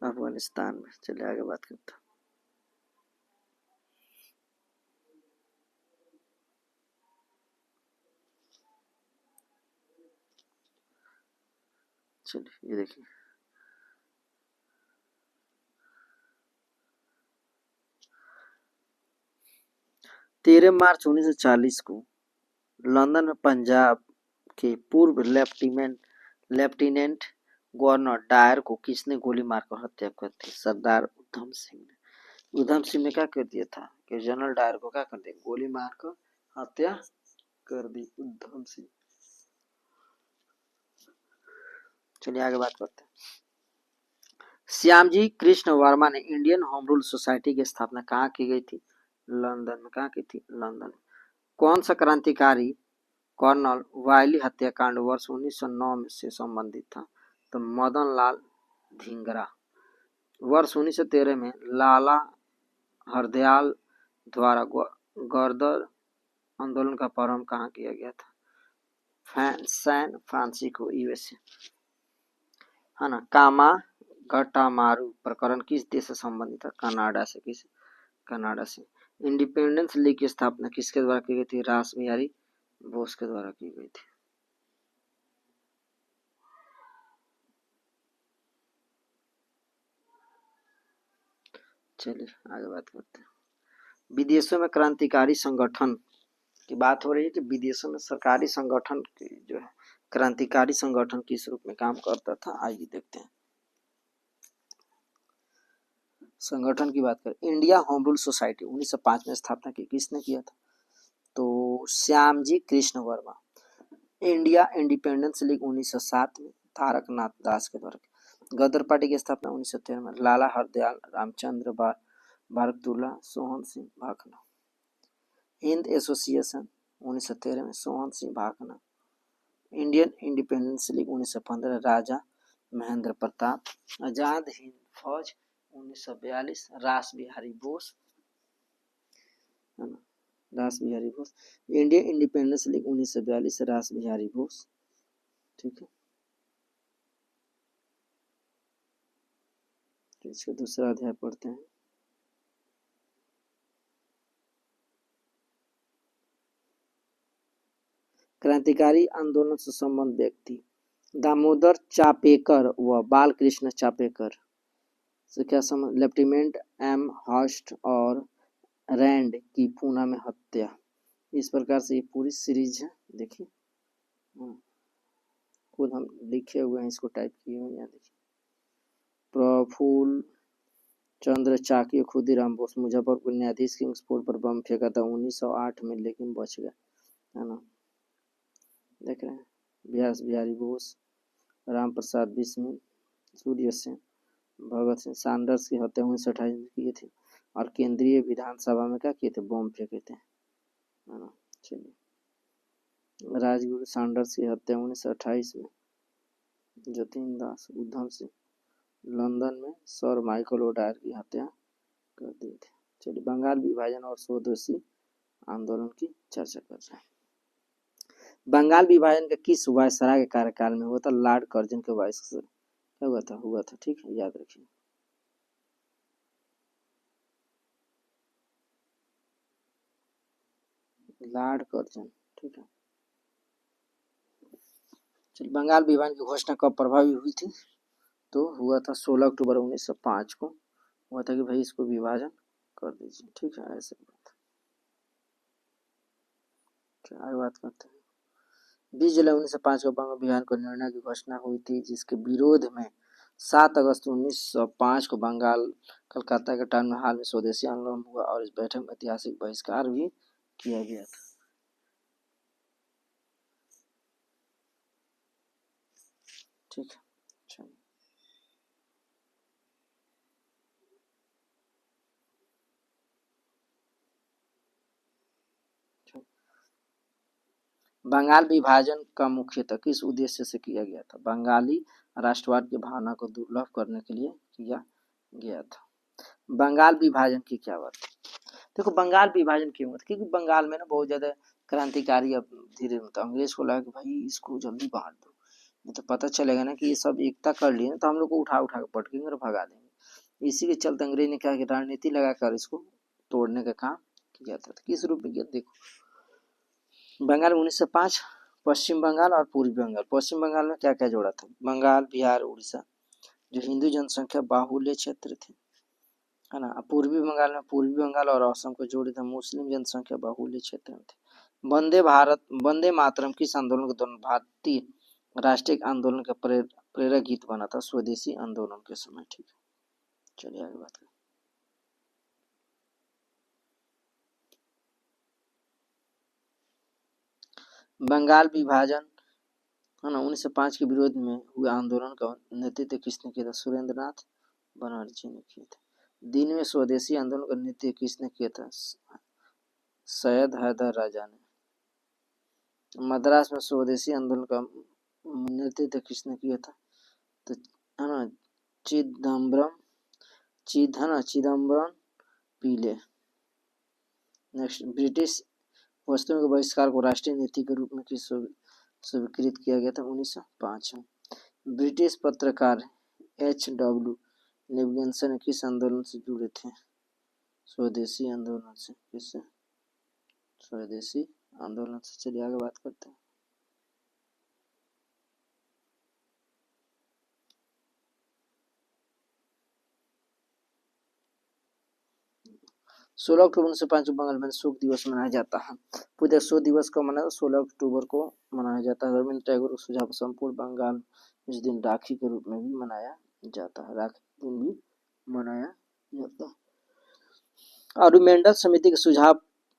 Speaker 1: अफगानिस्तान में। चलिए आगे बात करते हैं। चलिए ये देखिए, 13 मार्च 1940 को लंदन में पंजाब के पूर्व लेफ्टिनेंट गवर्नर डायर को किसने गोली मारकर हत्या कर दी? सरदार उधम सिंह ने। उधम सिंह ने क्या कर दिया था कि जनरल डायर को क्या कर दिया? गोली मारकर हत्या कर दी उधम सिंह। चलिए आगे बात करते हैं। श्यामजी कृष्ण वर्मा ने इंडियन होम रूल सोसाइटी की स्थापना कहाँ की गई थी? लंदन में। कहाँ की थी? लंदन में। कौन सा क्रांतिकारी कर्नल वायली हत्याकांड वर्ष 1909 से संबंधित था? तो मदन लाल धिंगरा। वर्ष 1913 में लाला हरदयाल द्वारा गदर आंदोलन का प्रारंभ कहाँ किया गया था? सैन फ्रांसिस्को, यूएसए, है ना। कामा गटामारू प्रकरण किस देश से संबंधित था? कनाडा से। किस? कनाडा से। इंडिपेंडेंस लीग की स्थापना किसके द्वारा की गई थी? रास बिहारी बोस के द्वारा की गई थी। चलिए आगे बात करते हैं। विदेशों में क्रांतिकारी संगठन की बात हो रही है कि विदेशों में सरकारी संगठन की जो है क्रांतिकारी संगठन किस रूप में काम करता था, आइए देखते हैं। संगठन की बात करें, इंडिया होम रूल सोसाइटी 1905 में स्थापना की, किसने किया था? तो Shyamji Krishna Verma. India independence league 1907 में तारकनाथ दास के द्वारा। गदर पार्टी की स्थापना 1913 में लाला हरदयाल रामचंद्र बारकतुल्ला सोहन सिंह भाखना। हिंद एसोसिएशन 1913 में Sohan Singh Bhakna. Indian independence league 1915 राजा महेंद्र प्रताप। आजाद हिंद फौज 1942 रास बिहारी बोस, है ना, रास Bihari Bose. Indian independence league 1942 रास बिहारी बोस, ठीक है। तो इसका दूसरा अध्याय पढ़ते हैं। क्रांतिकारी आंदोलन से संबंध व्यक्ति दामोदर चापेकर व बालकृष्ण चापेकर से क्या संबंध? लेफ्टिनेंट एम हर्स्ट और रैंड की पूना में हत्या। इस प्रकार से ये पूरी सीरीज है, देखिए खुद हम लिखे हुए हैं, इसको टाइप किए हुए हैं, देखिए। प्रफुल्ल चंद्र चाकी खुदीराम बोस मुजफ्फरपुर न्यायाधीश किंग्सफोर्ड पर बम फेंका था 1908 में, लेकिन बच गया, है ना, देख रहे हैं। व्यास बिहारी बोस, राम प्रसाद बिस्मिल, सूर्य सेन, भगत सिंह, सैंडर्स की हत्या 1928 में किए थे, और केंद्रीय विधानसभा में क्या किए थे? बम फेंके थे, है ना। चलिए, राजगुरु सैंडर्स की हत्या 1928 में, जतीन दास उधम सिंह लंदन में सर माइकल ओडायर की हत्या कर दी थी। चलिए, बंगाल विभाजन और स्वदेशी आंदोलन की चर्चा कर रहे हैं। बंगाल विभाजन का किस वायसराय के कार्यकाल में हुआ था? लॉर्ड कर्जन के वायस से क्या हुआ था, ठीक है, याद रखिए। लॉर्ड कर्जन, ठीक है। चलिए, बंगाल विभाजन की घोषणा कब प्रभावी हुई थी? तो हुआ था 16 अक्टूबर 1905 को, हुआ था कि भाई इसको विभाजन कर दीजिए, ठीक है, ऐसे बात। आगे बात करते हैं। 20 जुलाई 1905 को बंगाल विभाजन को निर्णय की घोषणा हुई थी, जिसके विरोध में 7 अगस्त 1905 को बंगाल कलकत्ता के टाउन हाल में स्वदेशी आंदोलन हुआ, और इस बैठक में ऐतिहासिक बहिष्कार भी किया गया था, ठीक है। बंगाल विभाजन का मुख्यतः किस उद्देश्य से किया गया था? बंगाली राष्ट्रवाद की भावना को दुर्लभ करने के लिए किया गया था। बंगाल विभाजन की क्या बात? देखो, बंगाल विभाजन क्यों हुआ? क्योंकि बंगाल में ना बहुत ज्यादा क्रांतिकारी अब धीरे होता, अंग्रेज को लगा कि भाई इसको जल्दी बांट दो, नहीं तो पता चलेगा ना कि ये सब एकता कर लिए तो हम लोग को उठा उठा के पटकेंगे और भगा देंगे। इसी के चलते अंग्रेज ने क्या कि रणनीति लगाकर इसको तोड़ने का काम किया था। किस रूप में किया? देखो, बंगाल 1905, पश्चिम बंगाल और पूर्वी बंगाल। पश्चिम बंगाल में क्या क्या जोड़ा था? बंगाल, बिहार, उड़ीसा, जो हिंदू जनसंख्या बाहुल्य क्षेत्र थे, है ना। पूर्वी बंगाल में पूर्वी बंगाल और असम को जोड़े थे, मुस्लिम जनसंख्या बाहुल्य क्षेत्र में थे। वंदे मातरम किस आंदोलन के दौरान भारतीय राष्ट्रीय आंदोलन का प्रेरक गीत बना था? स्वदेशी आंदोलन के समय, ठीक है। चलिए आगे बात करें। बंगाल विभाजन, है ना, 1905 के विरोध में हुए आंदोलन का नेतृत्व किसने किया था? सुरेंद्रनाथ बनर्जी ने किया था। दिन में स्वदेशी आंदोलन का नेतृत्व किसने किया था? सैयद हैदर राजा ने। मद्रास में स्वदेशी आंदोलन का नेतृत्व किसने किया था? तो है ना, चिदम्बरम पीले। नेक्स्ट, ब्रिटिश वस्तुओं के बहिष्कार को राष्ट्रीय नीति के रूप में किस स्वीकृत किया गया था? 1905 में। ब्रिटिश पत्रकार H.W. लिविंगस्टन किस आंदोलन से जुड़े थे? स्वदेशी आंदोलन से। किससे? स्वदेशी आंदोलन से। चलिए आगे बात करते हैं। 16 अक्टूबर 1905 बंगाल में शोक दिवस मनाया जाता है। पूरे शोक दिवस को मनाया 16 अक्टूबर को मनाया जाता है। रविंद्र टैगोर के सुझाव संपूर्ण बंगाल इस दिन राखी के रूप में भी मनाया जाता है। राखी दिन भी मनाया जाता है। और मेंडल समिति के सुझाव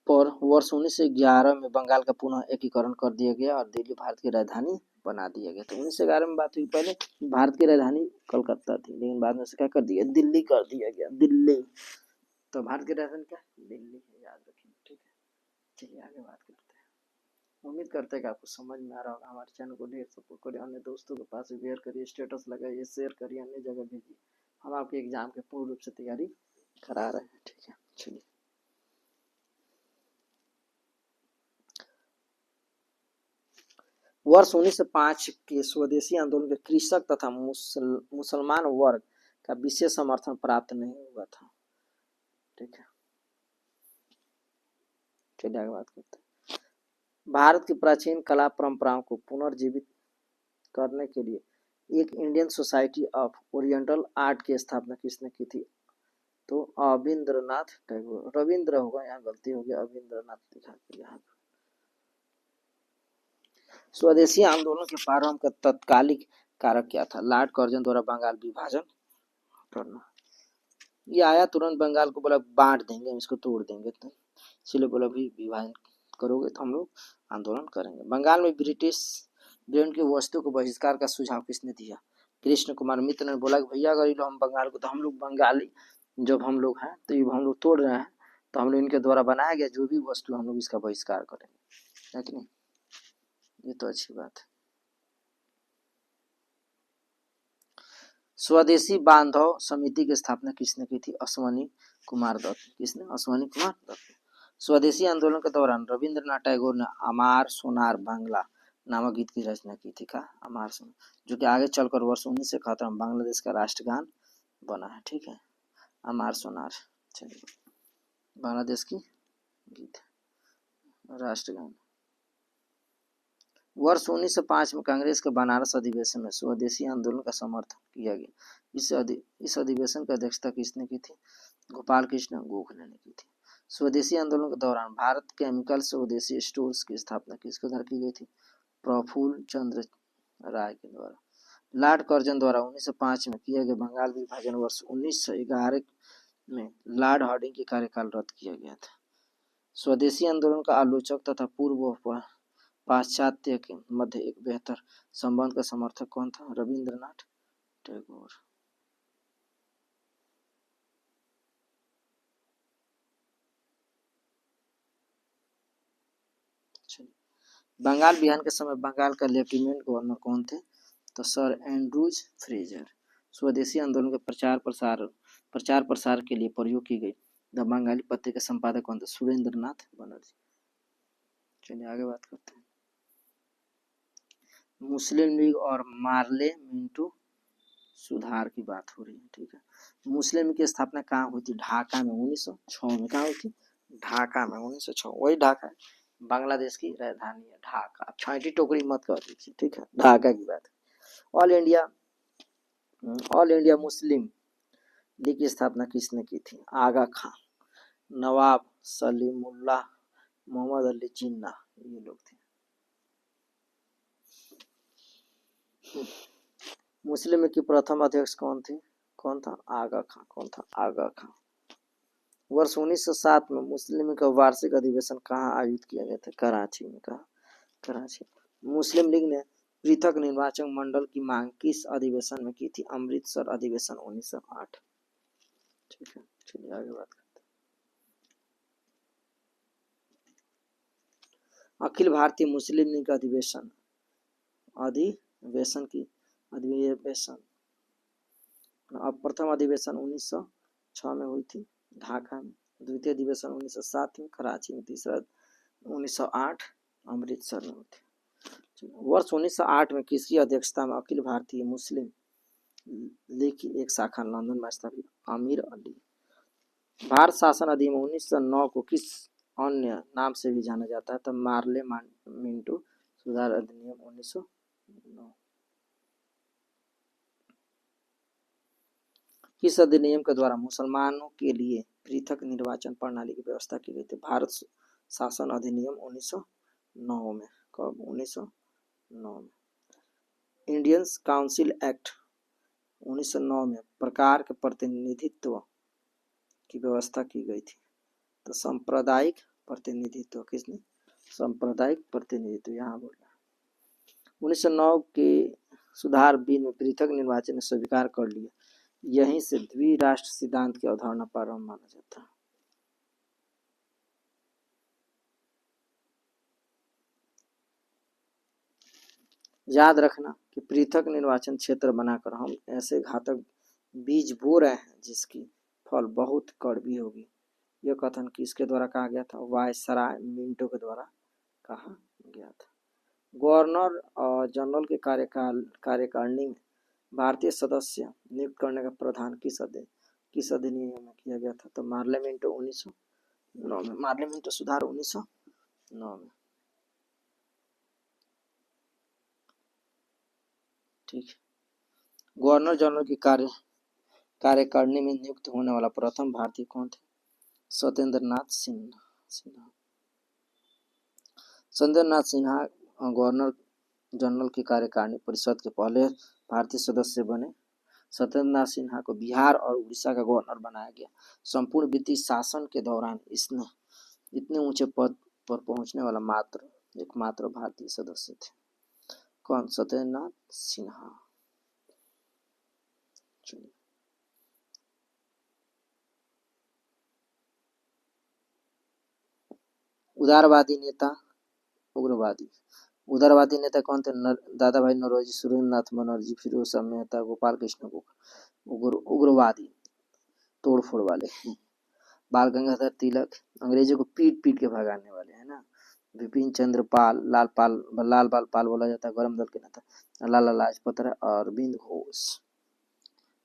Speaker 1: पर वर्ष 1911 में बंगाल का पुनः एकीकरण कर दिया गया और दिल्ली भारत की राजधानी बना दिया गया। तो 1911 में बात हुई, पहले भारत की राजधानी कलकत्ता थी, लेकिन बाद में से क्या कर दिया, दिल्ली कर दिया गया, दिल्ली। तो भारत की राजधानी क्या, दिल्ली है, याद रखिए। ठीक है, चलिए आगे बात करते हैं। उम्मीद करते हैं कि आपको समझ में आ रहा होगा। हमारे चैनल को ढेर सपोर्ट करिए, अन्य दोस्तों के पास शेयर करिए, स्टेटस लगाइए, शेयर करिए, अन्य जगह भेजिए। हम आपके एग्जाम के पूर्ण रूप से तैयारी करा रहे हैं। ठीक है, चलिए। वर्ष 1905 के स्वदेशी आंदोलन के कृषक तथा मुसलमान वर्ग का विशेष समर्थन प्राप्त नहीं हुआ था। ठीक है, चलिए आगे बात करते हैं। भारत की प्राचीन कला परंपराओं को पुनर्जीवित करने के लिए एक Indian society of oriental art की स्थापना किसने की थी? तो अविंद्रनाथ टैगोर। रविंद्र होगा, यहाँ गलती हो गया, अविंद्रनाथ लिखा यहाँ। स्वदेशी आंदोलन के प्रारंभ का तत्कालिक कारक क्या था? लॉर्ड कर्जन द्वारा बंगाल विभाजन करना। ये आया तुरंत बंगाल को, बोला बांट देंगे, इसको तोड़ देंगे, तो इसलिए बोला भी विभाजन करोगे तो हम लोग आंदोलन करेंगे। बंगाल में ब्रिटेन की वस्तु को बहिष्कार का सुझाव किसने दिया? कृष्ण कुमार मित्र ने बोला कि भैया अगर हम बंगाल को, तो हम लोग बंगाली जब हम लोग हैं तो ये हम लोग तोड़ रहे हैं, तो हम लोग इनके द्वारा बनाया गया जो भी वस्तु हम लोग इसका बहिष्कार करेंगे, है कि नहीं? ये तो अच्छी बात है। स्वदेशी बांधव समिति की स्थापना किसने की थी? अश्वनी कुमार दत्त। किसने? अश्वनी कुमार दत्त। स्वदेशी आंदोलन के दौरान रविंद्रनाथ टैगोर ने अमार सोनार बांग्ला नामक गीत की रचना की थी। का अमार सोनार, जो कि आगे चलकर वर्ष 1971 बांग्लादेश का राष्ट्रगान बना है। ठीक है, अमार सोनार, चलिए, बांग्लादेश की गीत राष्ट्रगान। वर्ष 1905 में कांग्रेस के बनारस अधिवेशन में स्वदेशी आंदोलन का समर्थन किया गया। इस अधिवेशन की अध्यक्षता किसने की थी? गोपाल कृष्ण गोखले ने की थी। स्वदेशी आंदोलन के दौरान भारत केमिकल स्वदेशी स्टोर्स की स्थापना किसके द्वारा की गई थी? प्रफुल्ल चंद्र राय के द्वारा। लॉर्ड कर्जन द्वारा 1905 में किया गया बंगाल विभाजन वर्ष 1911 में लॉर्ड हार्डिंग के कार्यकाल रद्द किया गया था। स्वदेशी आंदोलन का आलोचक तथा पूर्व पाश्चात्य के मध्य एक बेहतर संबंध का समर्थक कौन था? रविंद्रनाथ टैगोर। बंगाल विभाजन के समय बंगाल का लेफ्टिनेंट गवर्नर कौन थे? तो सर एंड्रूज फ्रेजर। स्वदेशी आंदोलन के प्रचार प्रसार के लिए प्रयोग की गई द बंगाली पत्रिका के संपादक कौन थे? सुरेंद्रनाथ बनर्जी। चलिए आगे बात करते हैं। मुस्लिम लीग और मार्ले मिंटू सुधार की बात हो रही है। ठीक है, मुस्लिम लीग की स्थापना कहाँ हुई थी? ढाका में 1906 में। कहाँ हुई थी? ढाका में 1906। वही ढाका है, बांग्लादेश की राजधानी है ढाका। छाटी टोकरी मत कर दीजिए। ठीक है, ढाका की बात है। ऑल इंडिया मुस्लिम लीग की स्थापना किसने की थी? आगा खां, नवाब सलीमुल्लाह, मोहम्मद अली जिन्ना, ये लोग थे। मुस्लिम लीग की प्रथम अध्यक्ष कौन थी? कौन था? आगा खां। कौन था? आगा खां। वर्ष 1907 में मुस्लिम लीग का वार्षिक अधिवेशन कहाँ आयोजित किया गया था? कराची में। कहा? कराची। मुस्लिम लीग ने पृथक निर्वाचक मंडल की मांग किस अधिवेशन में की थी? अमृतसर अधिवेशन 1908। ठीक है, चलिए आगे बात करते हैं। अखिल भारतीय मुस्लिम लीग का अधिवेशन अब प्रथम अधिवेशन 1906 में हुई थी ढाका में, द्वितीय अधिवेशन 1907 में कराची में, तीसरा 1908 अमृतसर में हुई थी। वर्ष 1908 में किसकी अध्यक्षता में अखिल भारतीय मुस्लिम लीग की एक शाखा लंदन में स्थापित? आमिर अली। भारत शासन अधिनियम 1909 को किस अन्य नाम से भी जाना जाता है? तो मार्ले मिंटू सुधार अधिनियम 1909। किस अधिनियम के द्वारा मुसलमानों के लिए पृथक निर्वाचन प्रणाली की व्यवस्था की गई थी? भारत शासन अधिनियम 1909 में। कब? 1909 में। इंडियन काउंसिल एक्ट 1909 में प्रकार के प्रतिनिधित्व की व्यवस्था की गई थी। तो सांप्रदायिक प्रतिनिधित्व, किसने? सांप्रदायिक प्रतिनिधित्व यहाँ बोल रहा है। 1909 के सुधार बिल में पृथक निर्वाचन ने स्वीकार कर लिया। यहीं से द्विराष्ट्र सिद्धांत की अवधारणा प्रारंभ माना जाता है। याद रखना कि पृथक निर्वाचन क्षेत्र बनाकर हम ऐसे घातक बीज बो रहे हैं जिसकी फल बहुत कड़वी होगी। यह कथन किसके द्वारा कहा गया था? वायसराय मिंटो के द्वारा कहा गया था। गवर्नर जनरल के कार्यकारिणी में भारतीय सदस्य नियुक्त करने का प्रावधान किस अधिनियम में किया गया था? तो मार्ले मिंटो 1909 में। मार्ले मिंटो सुधार 1909 में। ठीक। गवर्नर जनरल की कार्यकारिणी में नियुक्त होने वाला प्रथम भारतीय कौन थे? सत्येंद्र नाथ सिन्हा। सत्येंद्र नाथ सिन्हा गवर्नर जनरल की कार्यकारिणी परिषद के पहले भारतीय सदस्य बने। सत्येंद्र नाथ सिन्हा को बिहार और उड़ीसा का गवर्नर बनाया गया। संपूर्ण ब्रिटिश शासन के दौरान इसने इतने ऊंचे पद पर पहुंचने वाला एकमात्र भारतीय सदस्य थे। कौन? सत्येंद्र नाथ सिन्हा। उदारवादी नेता, उदारवादी नेता कौन थे? दादा भाई नौरोजी, सुरेंद्रनाथ बनर्जी, फिरोज शाह मेहता, गोपाल कृष्ण गोखले। उग्रवादी तोड़फोड़ वाले बाल गंगाधर तिलक, अंग्रेजों को पीट पीट के भगाने वाले, है ना। विपिन चंद्र पाल, लाल बाल पाल बोला जाता है, गरम दल के नेता लाला लाजपत राय और अरविंद घोष।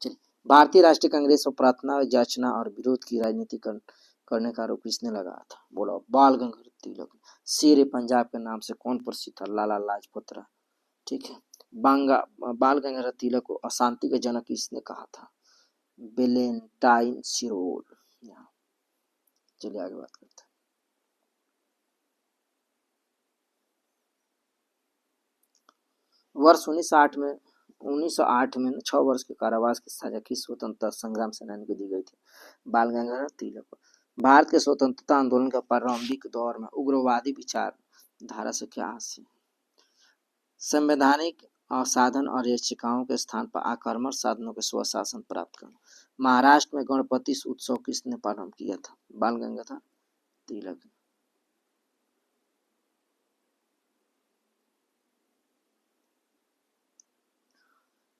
Speaker 1: चलिए, भारतीय राष्ट्रीय कांग्रेस पर प्रार्थना, याचना और विरोध की राजनीति करने का आरोप किसने लगाया था? बोला बाल गंगाधर तिलक। शेर पंजाब के नाम से कौन प्रसिद्ध था? लाला लाजपत राय। ठीक है। बाल गंगाधर तिलक को अशांति का जनक किसने कहा था? वेलेंटाइन सिरोल। चलिए आगे बात करते हैं। वर्ष 1908 में 6 वर्ष के कारावास की सजा किस स्वतंत्रता संग्राम सेनानी को दी गई थी? बाल गंगाधर तिलक को। भारत के स्वतंत्रता आंदोलन के प्रारंभिक दौर में उग्रवादी विचारधारा से क्या हासिल? संवैधानिक साधन और याचिकाओं के स्थान पर आक्रमण साधनों के स्वशासन प्राप्त करना। महाराष्ट्र में गणपति उत्सव किसने प्रारंभ किया था? बाल गंगाधर तिलक।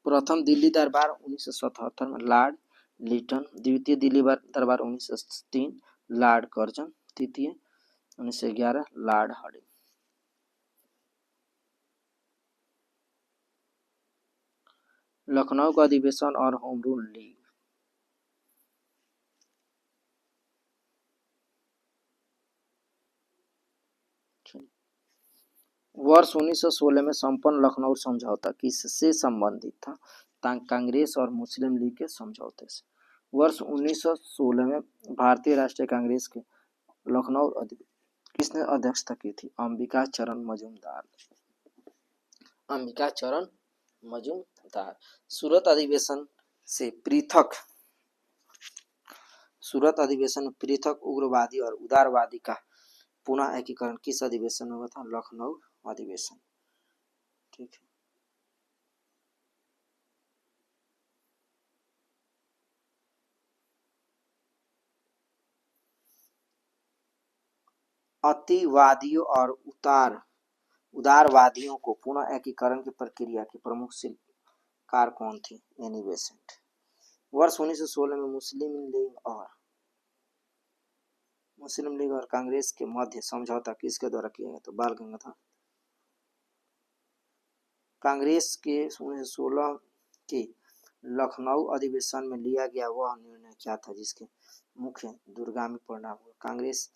Speaker 1: प्रथम दिल्ली दरबार 1977 में लॉर्ड लिटन, द्वितीय दिल्ली दरबार 1903 लॉर्ड कर्जन, तृतीय 1911 लॉर्ड हार्डिंग। लखनऊ का अधिवेशन और होम रूल लीग। वर्ष 1916 में संपन्न लखनऊ समझौता किससे संबंधित था? कांग्रेस और मुस्लिम लीग के समझौते से। वर्ष 1916 में भारतीय राष्ट्रीय कांग्रेस के लखनऊ किसने अध्यक्षता की थी? अंबिका चरण मजूमदार। सूरत अधिवेशन में पृथक उग्रवादी और उदारवादी का पुनः एकीकरण किस अधिवेशन में हुआ था? लखनऊ अधिवेशन। ठीक है। अतिवादियों और उदारवादियों को पुनः एकीकरण की प्रक्रिया की प्रमुख शिल्पकार कौन थे? Annie Besant. वर्ष 1916 में मुस्लिम लीग और कांग्रेस के मध्य समझौता किसके द्वारा किया गया? तो बाल गंगाधर। कांग्रेस के 1916 के लखनऊ अधिवेशन में लिया गया वह निर्णय क्या था जिसके मुख्य दूरगामी परिणाम हुआ? कांग्रेस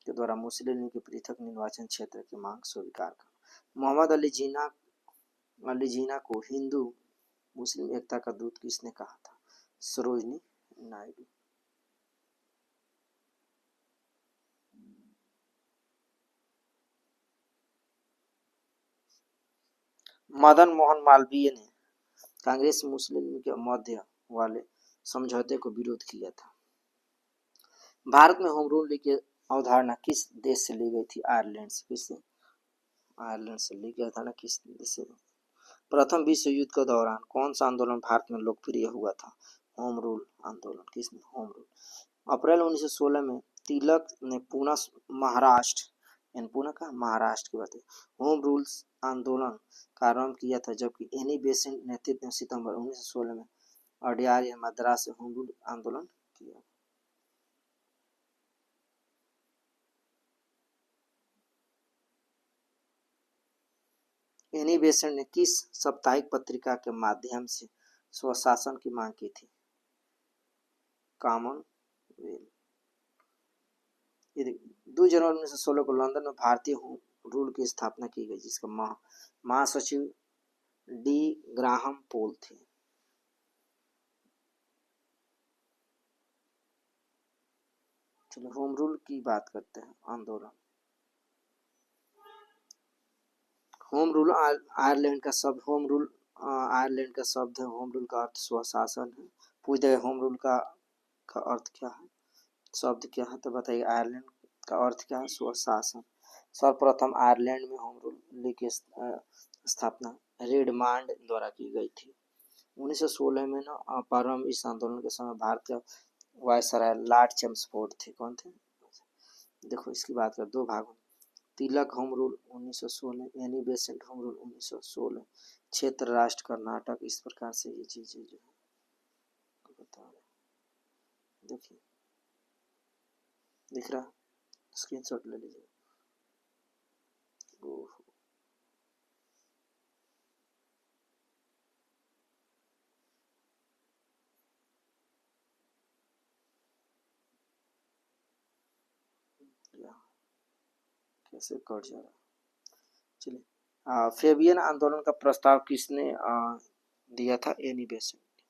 Speaker 1: के द्वारा मुस्लिम लीग के पृथक निर्वाचन क्षेत्र की मांग स्वीकार करना। मोहम्मद अली जिन्ना को हिंदू मुस्लिम एकता का दूत किसने कहा था? सरोजनी नायडू। मदन मोहन मालवीय ने कांग्रेस मुस्लिम लीग के मध्य वाले समझौते को विरोध किया था। भारत में होम रूल लीग की अवधारणा किस देश से ली गई थी? आयरलैंड से। किससे? आयरलैंड से ली गई था ना, किस देश से? प्रथम विश्व युद्ध के दौरान कौन सा आंदोलन भारत में लोकप्रिय हुआ था? होम रूल आंदोलन। किसने? Home rule. अप्रैल 1916 में तिलक ने पुणे महाराष्ट्र पुणे का महाराष्ट्र की बात है होम रूल्स आंदोलन का आरंभ किया था, जबकि एनी बेसेंट नेतृत्व में सितंबर 1916 में अडयार या मद्रास से होम रूल आंदोलन किया। एनी बेसेंट ने किस साप्ताहिक पत्रिका के माध्यम से स्वशासन की मांग की थी? कॉमनवेल्थ। 2 जनवरी 1916 को लंदन में भारतीय होम रूल की स्थापना की गई, जिसका महासचिव डी ग्राहम पोल थे। चलो होम रूल की बात करते हैं। आंदोलन। होम रूल आयरलैंड का शब्द होम रूल आयरलैंड का शब्द है। होम रूल का अर्थ स्वशासन है। पूछ देगा होम रूल का अर्थ क्या है, शब्द क्या है, तो बताइए आयरलैंड का अर्थ क्या है? स्वशासन। सर्वप्रथम आयरलैंड में होम रूल लीग की स्थापना रेडमांड द्वारा की गई थी। 1916 में ना प्रारंभ इस आंदोलन के समय भारत का वायसराय लॉर्ड चेम्सफोर्ड थे। कौन थे? देखो इसकी बात कर दो भागों। Tilak home rule 1916, Annie Besant home rule 1916, क्षेत्र राष्ट्र कर्नाटक। इस प्रकार से ये चीजें जो है बता रहे। देखिए दिख रहा, स्क्रीनशॉट ले लीजिए। कैसे कट जा रहा। चलिए फेबियन आंदोलन का प्रस्ताव किसने दिया था? Annie Besant.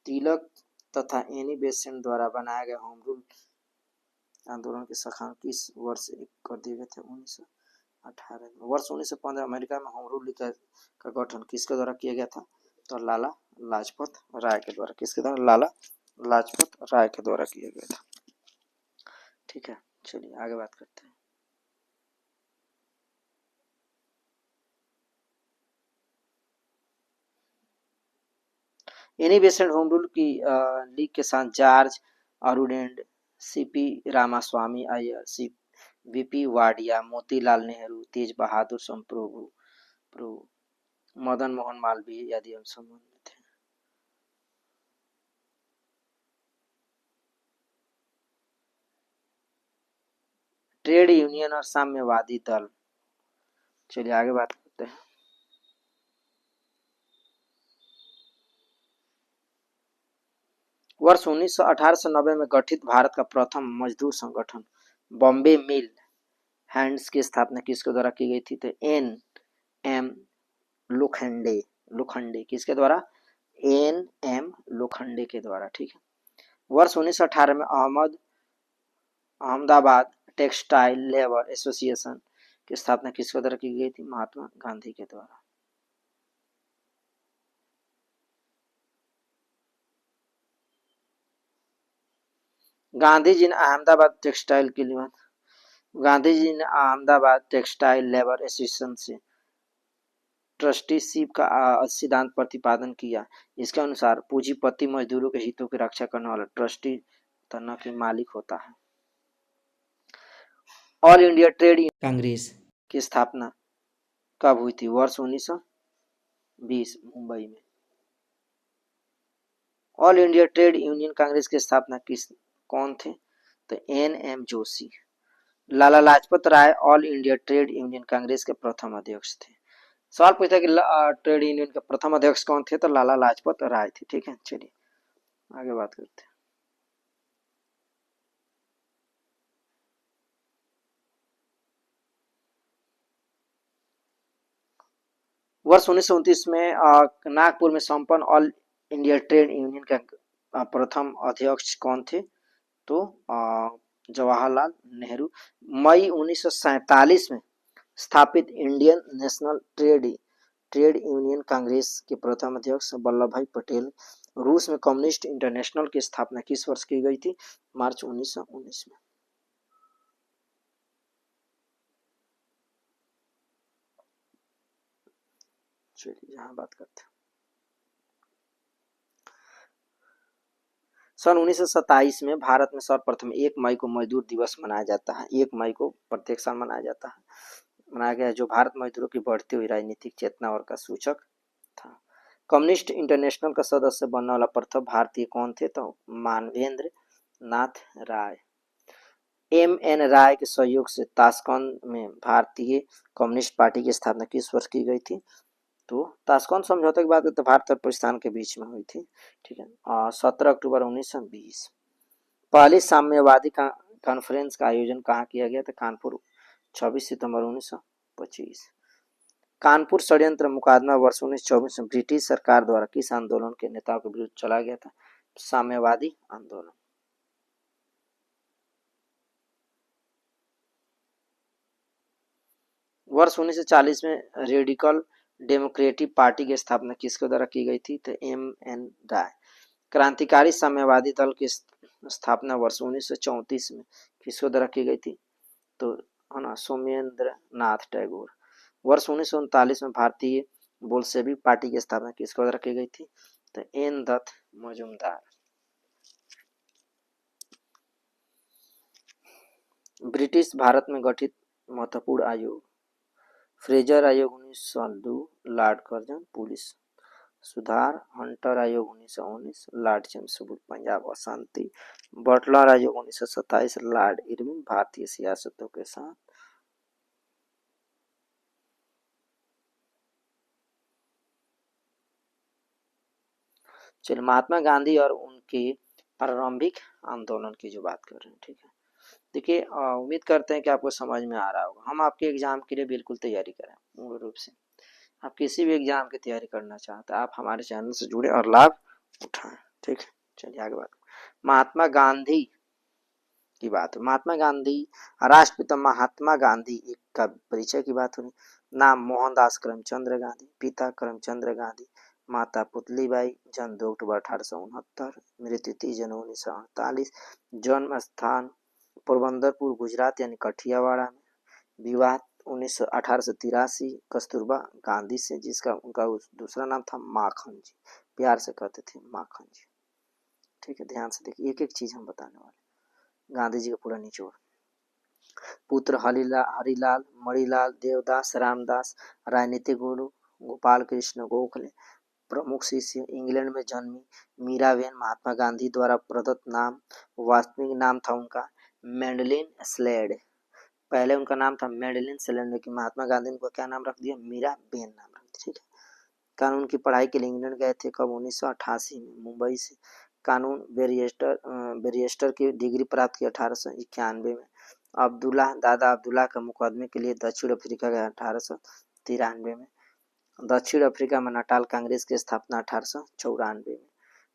Speaker 1: तिलक तथा एनी बेसेंट द्वारा बनाया गया होम रूल आंदोलन के शाखा किस वर्ष कर दिए गए थे? 1918 में। वर्ष 1915 अमेरिका में होम रूल लीग का गठन किसके द्वारा किया गया था? तो लाला लाजपत राय के द्वारा। किसके द्वारा? लाला लाजपत राय के द्वारा किया गया था। ठीक है, चलिए आगे बात करते हैं। एनी बेसेंट होम रूल की लीग के साथ George Arundale, C P Ramaswamy Iyer, V P Wadia, Motilal Nehru, Tej Bahadur Prabhu, Madan Mohan Malaviya आदि संबंधित थे। ट्रेड यूनियन और साम्यवादी दल। चलिए आगे बात करते हैं। वर्ष 1890 में गठित भारत का प्रथम मजदूर संगठन बॉम्बे मिल हैंड्स की स्थापना किसके द्वारा की गई थी? तो एन एम लोखंडे। किसके द्वारा? एन एम लोखंडे के द्वारा। ठीक है। वर्ष 1918 में अहमदाबाद टेक्सटाइल लेबर एसोसिएशन की स्थापना किसके द्वारा की गई थी? महात्मा गांधी के द्वारा। गांधी जी ने अहमदाबाद टेक्सटाइल के लिए गांधी जी ने अहमदाबाद टेक्सटाइल लेबर एसोसिएशन से ट्रस्टीशिप का सिद्धांत प्रतिपादन किया। इसके अनुसार पूंजीपति मजदूरों के हितों की रक्षा करने वाला ट्रस्टी न कि मालिक होता है। ऑल इंडिया ट्रेड कांग्रेस की स्थापना कब हुई थी? वर्ष 1920 मुंबई में। All India trade union congress की स्थापना कौन थे? तो N M Joshi. Lala Lajpat Rai all India trade union congress के प्रथम अध्यक्ष थे। सवाल पूछता है कि ट्रेड यूनियन के प्रथम अध्यक्ष कौन थे? तो लाला लाजपत राय थे। ठीक है, चलिए आगे बात करते हैं। वर्ष 1929 में नागपुर में संपन्न ऑल इंडिया ट्रेड यूनियन का प्रथम अध्यक्ष कौन थे? तो जवाहरलाल नेहरू। मई 1947 में स्थापित Indian national trade trade union congress के प्रथम अध्यक्ष वल्लभ भाई पटेल। रूस में कम्युनिस्ट इंटरनेशनल की स्थापना किस वर्ष की गई थी? मार्च 1919 में। चलिए यहाँ बात करते हैं। सन 1927 में भारत में सर्वप्रथम 1 मई को मजदूर दिवस मनाया जाता है। 1 मई को प्रत्येक साल मनाया जाता है, मनाया गया, जो भारत मजदूरों की बढ़ती हुई राजनीतिक चेतना और का सूचक था। कम्युनिस्ट इंटरनेशनल का सदस्य बनने वाला प्रथम भारतीय कौन थे? तो मानवेंद्र नाथ राय। एम.एन. राय के सहयोग से ताशकंद में भारतीय कम्युनिस्ट पार्टी की स्थापना किस वर्ष की गई थी? तो ताशकंद समझौते की बात तो भारत और पाकिस्तान के बीच में हुई थी, ठीक है, 17 अक्टूबर 1920। पहली साम्यवादी कॉन्फ्रेंस का आयोजन कहाँ किया गया था? कानपुर, 26 सितंबर 1925। कानपुर षड्यंत्र मुकदमा वर्ष 1924 में ब्रिटिश सरकार द्वारा किस आंदोलन के नेताओं के विरुद्ध चला गया था? साम्यवादी आंदोलन। वर्ष 1940 में रेडिकल डेमोक्रेटिक पार्टी की स्थापना किसके द्वारा की गई थी? तो एम.एन. राय। क्रांतिकारी साम्यवादी दल की स्थापना वर्ष 1934 में किसके द्वारा की गई थी? तो है ना, सोमेंद्र नाथ टैगोर। वर्ष 1939 में भारतीय बोल्शेविक पार्टी की स्थापना किसके द्वारा की गई थी? तो एन दत्त मजूमदार। ब्रिटिश भारत में गठित महत्वपूर्ण आयोग। फ्रेजर आयोग 1902, लॉर्ड कर्जन पुलिस सुधार। हंटर आयोग 1919, लॉर्ड चैम्सफोर्ड पंजाब अशांति। बटलर आयोग 1927, लॉर्ड इरविन भारतीय सियासतों के साथ। चलिए, महात्मा गांधी और उनके प्रारंभिक आंदोलन की जो बात कर रहे हैं, ठीक है। देखिए, उम्मीद करते हैं कि आपको समझ में आ रहा होगा। हम आपके एग्जाम के लिए बिल्कुल तैयारी करें, मूल रूप से आप किसी भी एग्जाम की तैयारी करना चाहते हैं, आप हमारे चैनल से जुड़े और लाभ उठाएं, ठीक है। चलिए आगे बात। महात्मा गांधी की बात है। महात्मा गांधी, राष्ट्रपिता महात्मा गांधी एक का परिचय की बात हो रही। नाम मोहनदास करमचंद्र गांधी, पिता करमचंद्र गांधी, माता पुतलीबाई, जन्म 2 अक्टूबर 1869, मृत्यु 30 जनवरी 1948, जन्म स्थान पोरबंदरपुर गुजरात यानी कठियावाड़ा में, विवाह 1883 कस्तूरबा गांधी से, जिसका उनका दूसरा नाम था माखन जी, प्यार से कहते थे माखन जी, ठीक है। ध्यान से देखिए, एक एक चीज हम बताने वाले। गांधी जी का पूरा निचोड़। पुत्र हरिलाल, मणिलाल, देवदास, रामदास, राजनीतिक गुरु गोपाल कृष्ण गोखले, प्रमुख शिष्य। इंग्लैंड में जन्मी मीराबेन महात्मा गांधी द्वारा प्रदत्त नाम, वास्तविक नाम था उनका मैंडलिन स्लेड। पहले उनका नाम था मैडलिन स्लेड, लेकिन महात्मा गांधी ने उनको क्या नाम रख दिया? मीराबेन नाम रख दिया, ठीक है। कानून की पढ़ाई के लिए इंग्लैंड गए थे, कब? 1988 में, मुंबई से। कानून बैरिस्टर की डिग्री प्राप्त की 1891 में। दादा अब्दुल्ला के मुकदमे के लिए दक्षिण अफ्रीका गए 1893 में। दक्षिण अफ्रीका में नाटाल कांग्रेस की स्थापना 1894 में।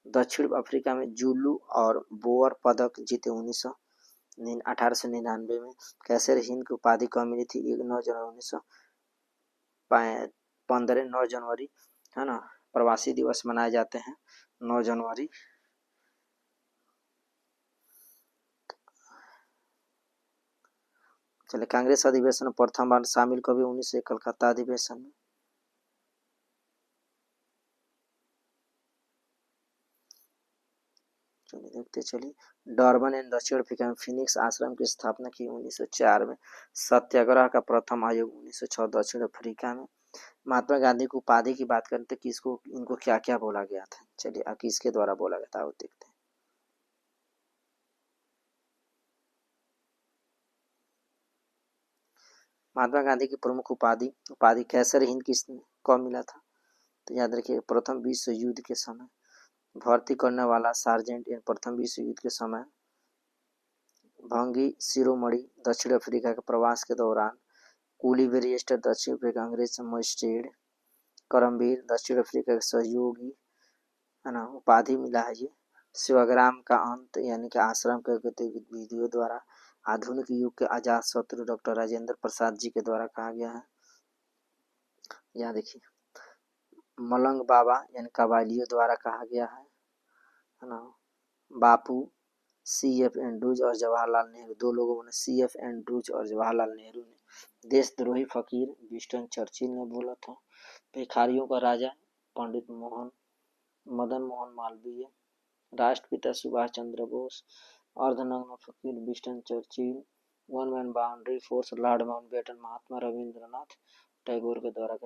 Speaker 1: दक्षिण अफ्रीका में जुलू और बोअर पदक जीते 1899 में। कैसर हिंद की उपाधि कब मिली थी? 9 जनवरी 1915, 9 जनवरी, है ना, प्रवासी दिवस मनाए जाते हैं 9 जनवरी। चलिए, कांग्रेस अधिवेशन में प्रथम बार शामिल कभी? 1901 कलकत्ता अधिवेशन में। चलिए देखते चलिए। डर्बन एंड दक्षिण अफ्रीका में फिनिक्स आश्रम की स्थापना की 1904 में। सत्याग्रह का प्रथम आयोग 1906 दक्षिण अफ्रीका में। महात्मा गांधी को उपाधि की बात करते किसको, इनको क्या क्या बोला गया था? चलिए, किसके द्वारा बोला गया था वो देखते हैं। महात्मा गांधी की प्रमुख उपाधि कैसर हिंद किसने कब मिला था? तो याद रखिए, प्रथम विश्व युद्ध के समय भर्ती करने वाला सार्जेंट, प्रथम विश्व युद्ध के समय। भंगी शिरोमणि दक्षिण अफ्रीका के प्रवास के दौरान। कूली बैरिस्टर दक्षिण अफ्रीका अंग्रेज मजिस्ट्रेट। करमवीर दक्षिण अफ्रीका के सहयोगी, है ना, उपाधि मिला है ये। सेवाग्राम का अंत यानी कि आश्रम के गतिविधियों द्वारा आधुनिक युग के अजात शत्रु डॉक्टर राजेंद्र प्रसाद जी के द्वारा कहा गया है। यहाँ देखिए, मलंग बाबा यानी कबालियों द्वारा कहा गया है ना। बापू सी एफ एंड्रूज और जवाहरलाल नेहरू, दो लोगों ने, सी एफ एंड्रूज और जवाहरलाल नेहरू ने। देशद्रोही फकीर विंस्टन चर्चिल ने बोला था। भिखारियों का राजा पंडित मदन मोहन मालवीय। राष्ट्रपिता सुभाष चंद्र बोस। अर्धनग्न फकीर Winston Churchill. One man boundary force lord Mountbatten, Mahatma Rabindranath Tagore के द्वारा।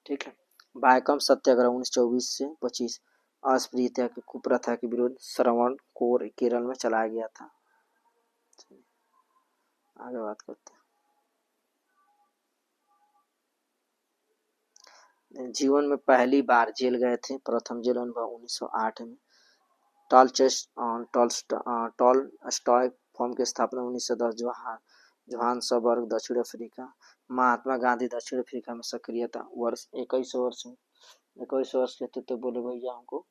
Speaker 1: ठीक है। बायकम सत्याग्रह 1924 से 25 अस्पृश्यता की कुप्रथा के विरुद्ध श्रवण कोर केरल में चलाया गया था। आगे बात करते हैं। जीवन में पहली बार जेल गए थे। प्रथम जेल अनुभव 1908 में। टॉलस्टॉय फॉर्म की स्थापना 1910। जोहान्सबर्ग दक्षिण अफ्रीका। महात्मा गांधी दक्षिण अफ्रीका में सक्रियता। वर्ष 21 वर्ष में। 21 वर्ष के थे तो बोले भैया हमको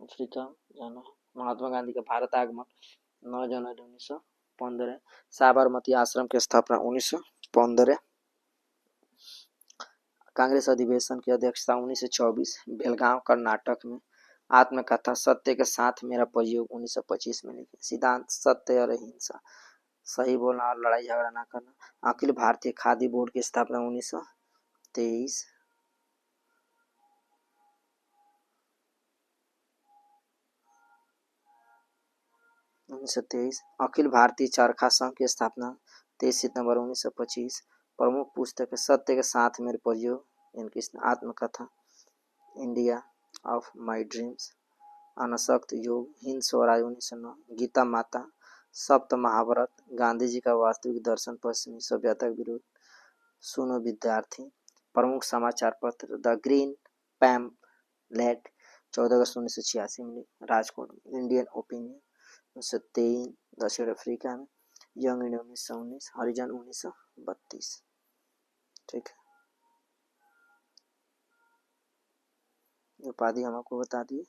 Speaker 1: अफ्रीका जाना है। महात्मा गांधी का भारत आगमन 9 जनवरी 1915। साबरमती आश्रम की स्थापना 1915। कांग्रेस अधिवेशन की अध्यक्षता 1924 बेलगांव कर्नाटक में। आत्मकथा सत्य के साथ मेरा प्रयोग 1925 में लिखी। सिद्धांत सत्य और अहिंसा, सही बोलना और लड़ाई झगड़ा ना करना। अखिल भारतीय खादी बोर्ड की स्थापना 1923। अखिल भारतीय चरखा संघ की स्थापना 23 सितंबर 1925। प्रमुख पुस्तक सत्य के साथ मेरे प्रयोग इनकी आत्मकथा। India of my dreams. अनशक्त योग। हिंद स्वराज 1909। गीता माता। सप्त महाभारत। गांधी जी का वास्तविक दर्शन पश्चिमी सभ्यता के विरुद्ध। सुनो विद्यार्थी। प्रमुख समाचार पत्र द ग्रीन पैम्पलेट 14 अगस्त 1986 में। राजकोट। इंडियन ओपिनियन 1923 दक्षिण अफ्रीका में। Young India 1919। हरिजन 1932। ठीक है। उपाधि हम आपको बता दिए।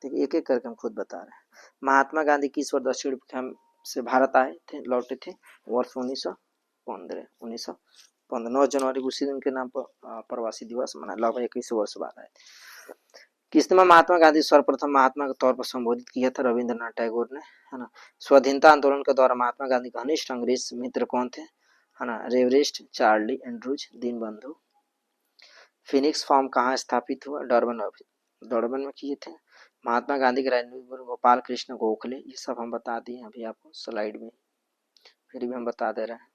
Speaker 1: ठीक, एक एक करके हम खुद बता रहे हैं। महात्मा गांधी किस वर्ष दक्षिण अफ्रीका से भारत आए थे, लौटे थे? वर्ष 1915। 9 जनवरी उसी दिन के नाम पर प्रवासी दिवस मनाया। लगभग 21 वर्ष बाद आए। किसने महात्मा गांधी सर्वप्रथम महात्मा के तौर पर संबोधित किया था? रविंद्रनाथ टैगोर ने, है ना। स्वाधीनता आंदोलन के दौरान महात्मा गांधी घनिष्ठ अंग्रेज मित्र कौन थे? है ना, reverend, Charlie Andrews, Deenbandhu. Phoenix farm कहाँ स्थापित हुआ? डरबन में किए थे। महात्मा गांधी के राजनीतिक गुरु गोपाल कृष्ण गोखले, ये सब हम बता दिए अभी आपको स्लाइड में, फिर भी हम बता दे रहे हैं।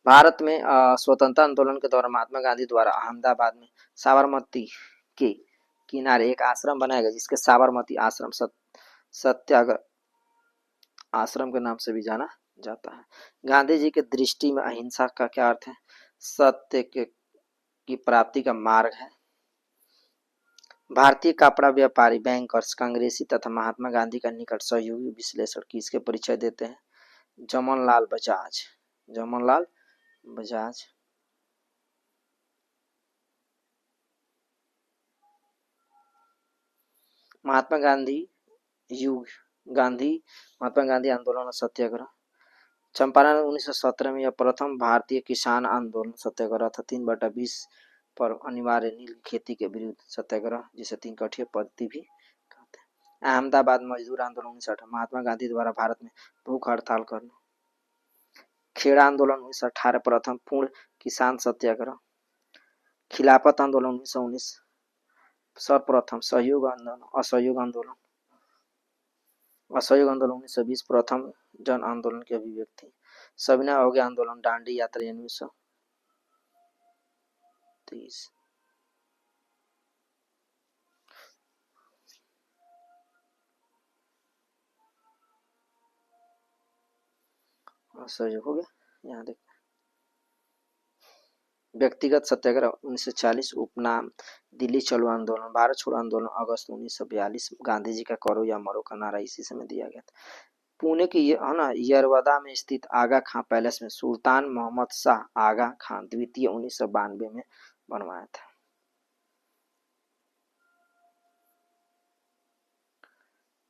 Speaker 1: भारत में स्वतंत्रता आंदोलन के दौरान महात्मा गांधी द्वारा अहमदाबाद में साबरमती के किनारे एक आश्रम बनाया गया, जिसके साबरमती आश्रम सत्याग्रह आश्रम के नाम से भी जाना जाता है। गांधी जी के दृष्टि में अहिंसा का क्या अर्थ है? सत्य की प्राप्ति का मार्ग है। भारतीय कपड़ा व्यापारी, बैंकर्स, कांग्रेसी तथा महात्मा गांधी का निकट सहयोगी विश्लेषक किसके परिचय देते हैं? जमनलाल बजाज। जमनलाल बजाज। महात्मा गांधी युग। महात्मा गांधी आंदोलन और सत्याग्रह। चंपारण 1917 में यह प्रथम भारतीय किसान आंदोलन सत्याग्रह था। 3/20 पर अनिवार्य नील खेती के विरुद्ध सत्याग्रह, जिसे 3 कठिया पद्धति भी कहते हैं। अहमदाबाद मजदूर आंदोलन 1918। महात्मा गांधी द्वारा भारत में भूख हड़ताल करना। खेड़ा आंदोलन 1918 प्रथम पूर्ण किसान सत्याग्रह। खिलाफत आंदोलन 1919 सर्वप्रथम। असहयोग आंदोलन 1920 प्रथम जन आंदोलन की अभिव्यक्ति। सविनय अवज्ञा आंदोलन, दांडी यात्रा 1930। असहयोग हो गया। यहाँ देख, व्यक्तिगत सत्याग्रह 1940। उपनाम दिल्ली चलो आंदोलन। भारत छोड़ो आंदोलन अगस्त 1942। गांधी जी का करो या मरो का नारा इसी समय दिया गया था। पुणे की है ना यरवदा में स्थित आगा खां पैलेस में सुल्तान मोहम्मद शाह आगा खां द्वितीय 1992 में बनवाया था।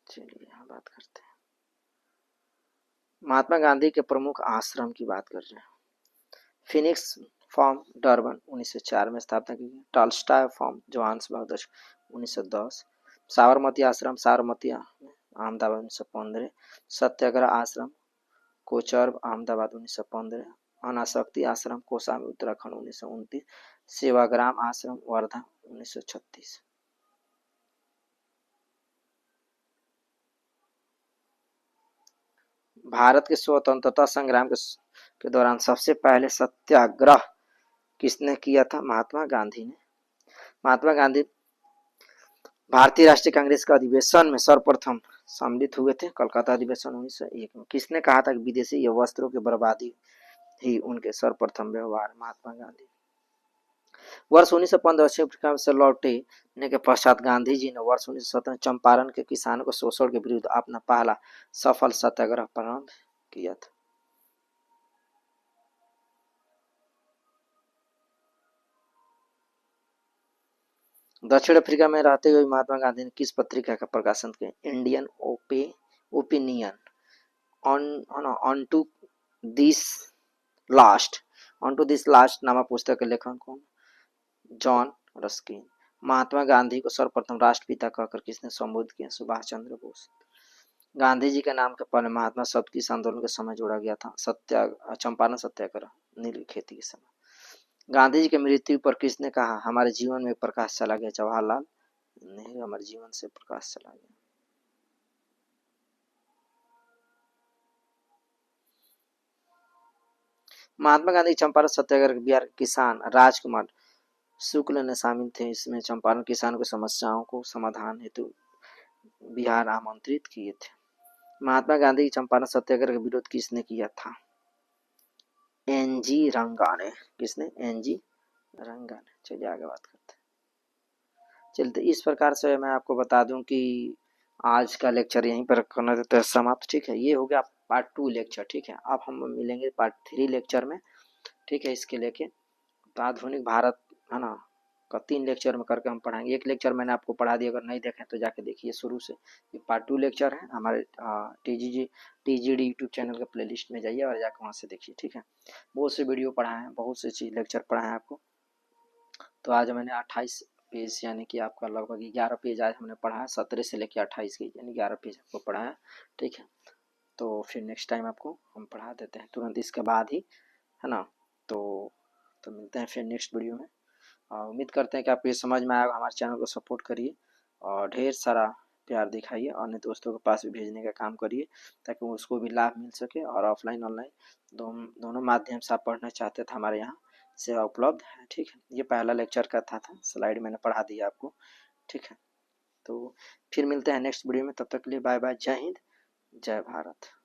Speaker 1: चलिए यहाँ बात करते हैं। महात्मा गांधी के प्रमुख आश्रम की बात कर रहे हैं। फिनिक्स फार्म डरबन 1904 में स्थापना की गई। Tolstoy farm Johannesburg 1910। साबरमती आश्रम साबरमती अहमदाबाद 1915। सत्याग्रह आश्रम कोचरब अहमदाबाद 1915। अनासक्ति आश्रम कोसामी उत्तराखंड 1929। सेवाग्राम आश्रम वर्धा 1936। भारत के स्वतंत्रता संग्राम के दौरान सबसे पहले सत्याग्रह किसने किया था? महात्मा गांधी ने। महात्मा गांधी भारतीय राष्ट्रीय कांग्रेस का अधिवेशन में सर्वप्रथम सम्मिलित हुए थे, कलकत्ता अधिवेशन 1901 में। किसने कहा था कि विदेशी वस्त्रों की बर्बादी ही उनके सर्वप्रथम व्यवहार? महात्मा गांधी। वर्ष 1915 दक्षिण अफ्रीका से लौटने के पश्चात गांधी जी ने वर्ष 1917 चंपारण के किसानों के शोषण के विरुद्ध अपना पहला सफल सत्याग्रह प्रारंभ किया था। दक्षिण अफ्रीका में रहते हुए महात्मा गांधी ने किस पत्रिका का प्रकाशन किया? Indian Opinion. Unto this last नामक पुस्तक के लेखक कौन? John Ruskin. महात्मा गांधी को सर्वप्रथम राष्ट्रपिता कहकर किसने संबोधित किया? सुभाष चंद्र बोस। गांधी जी के नाम के पहले महात्मा शब्द किस आंदोलन के समय जोड़ा गया था? चंपारण सत्याग्रह, नील खेती के समय। गांधी जी की मृत्यु पर किसने कहा हमारे जीवन में प्रकाश चला गया? जवाहरलाल नेहरू। हमारे जीवन से प्रकाश चला गया। महात्मा गांधी चंपारण सत्याग्रह बिहार किसान राजकुमार शुक्ल ने शामिल थे। इसमें चंपारण किसानों की समस्याओं को समाधान हेतु बिहार आमंत्रित किए थे। महात्मा गांधी की चंपारण सत्याग्रह का विरोध किसने किया था? एनजी रंगा ने। किसने? एनजी रंगा ने। चलिए आगे बात करते हैं। चलिए तो इस प्रकार से मैं आपको बता दूं कि आज का लेक्चर यहीं पर करना देते हैं समाप्त। ठीक है, ये हो गया पार्ट 2 लेक्चर। ठीक है, अब हम मिलेंगे पार्ट 3 लेक्चर में। ठीक है, इसके लेके तो आधुनिक भारत है ना का 3 लेक्चर में करके हम पढ़ाएंगे। एक लेक्चर मैंने आपको पढ़ा दिया, अगर नहीं देखें तो जाके देखिए शुरू से। ये पार्ट 2 लेक्चर है हमारे टीजीडी यूट्यूब चैनल के प्लेलिस्ट में जाइए और जाकर वहाँ से देखिए। ठीक है, बहुत से वीडियो पढ़ाए हैं, बहुत से चीज लेक्चर पढ़ाए हैं आपको। तो आज मैंने 28 पेज यानी कि आपका लगभग 11 पेज आज हमने पढ़ा है। 17 से लेकर 28 की यानी 11 पेज आपको पढ़ा है। ठीक है, तो फिर नेक्स्ट टाइम आपको हम पढ़ा देते हैं तुरंत इसके बाद ही, है ना। तो मिलते हैं फिर नेक्स्ट वीडियो में। उम्मीद करते हैं कि आपको ये समझ में आएगा। हमारे चैनल को सपोर्ट करिए और ढेर सारा प्यार दिखाइए, अन्य दोस्तों के पास भी भेजने का काम करिए ताकि उसको भी लाभ मिल सके। और ऑफलाइन ऑनलाइन दोनों माध्यम से आप पढ़ना चाहते थे, हमारे यहाँ सेवा उपलब्ध है। ठीक है, ये पहला लेक्चर का था स्लाइड मैंने पढ़ा दिया आपको। ठीक है, तो फिर मिलते हैं नेक्स्ट वीडियो में। तब तक के लिए बाय बाय। जय हिंद, जय भारत।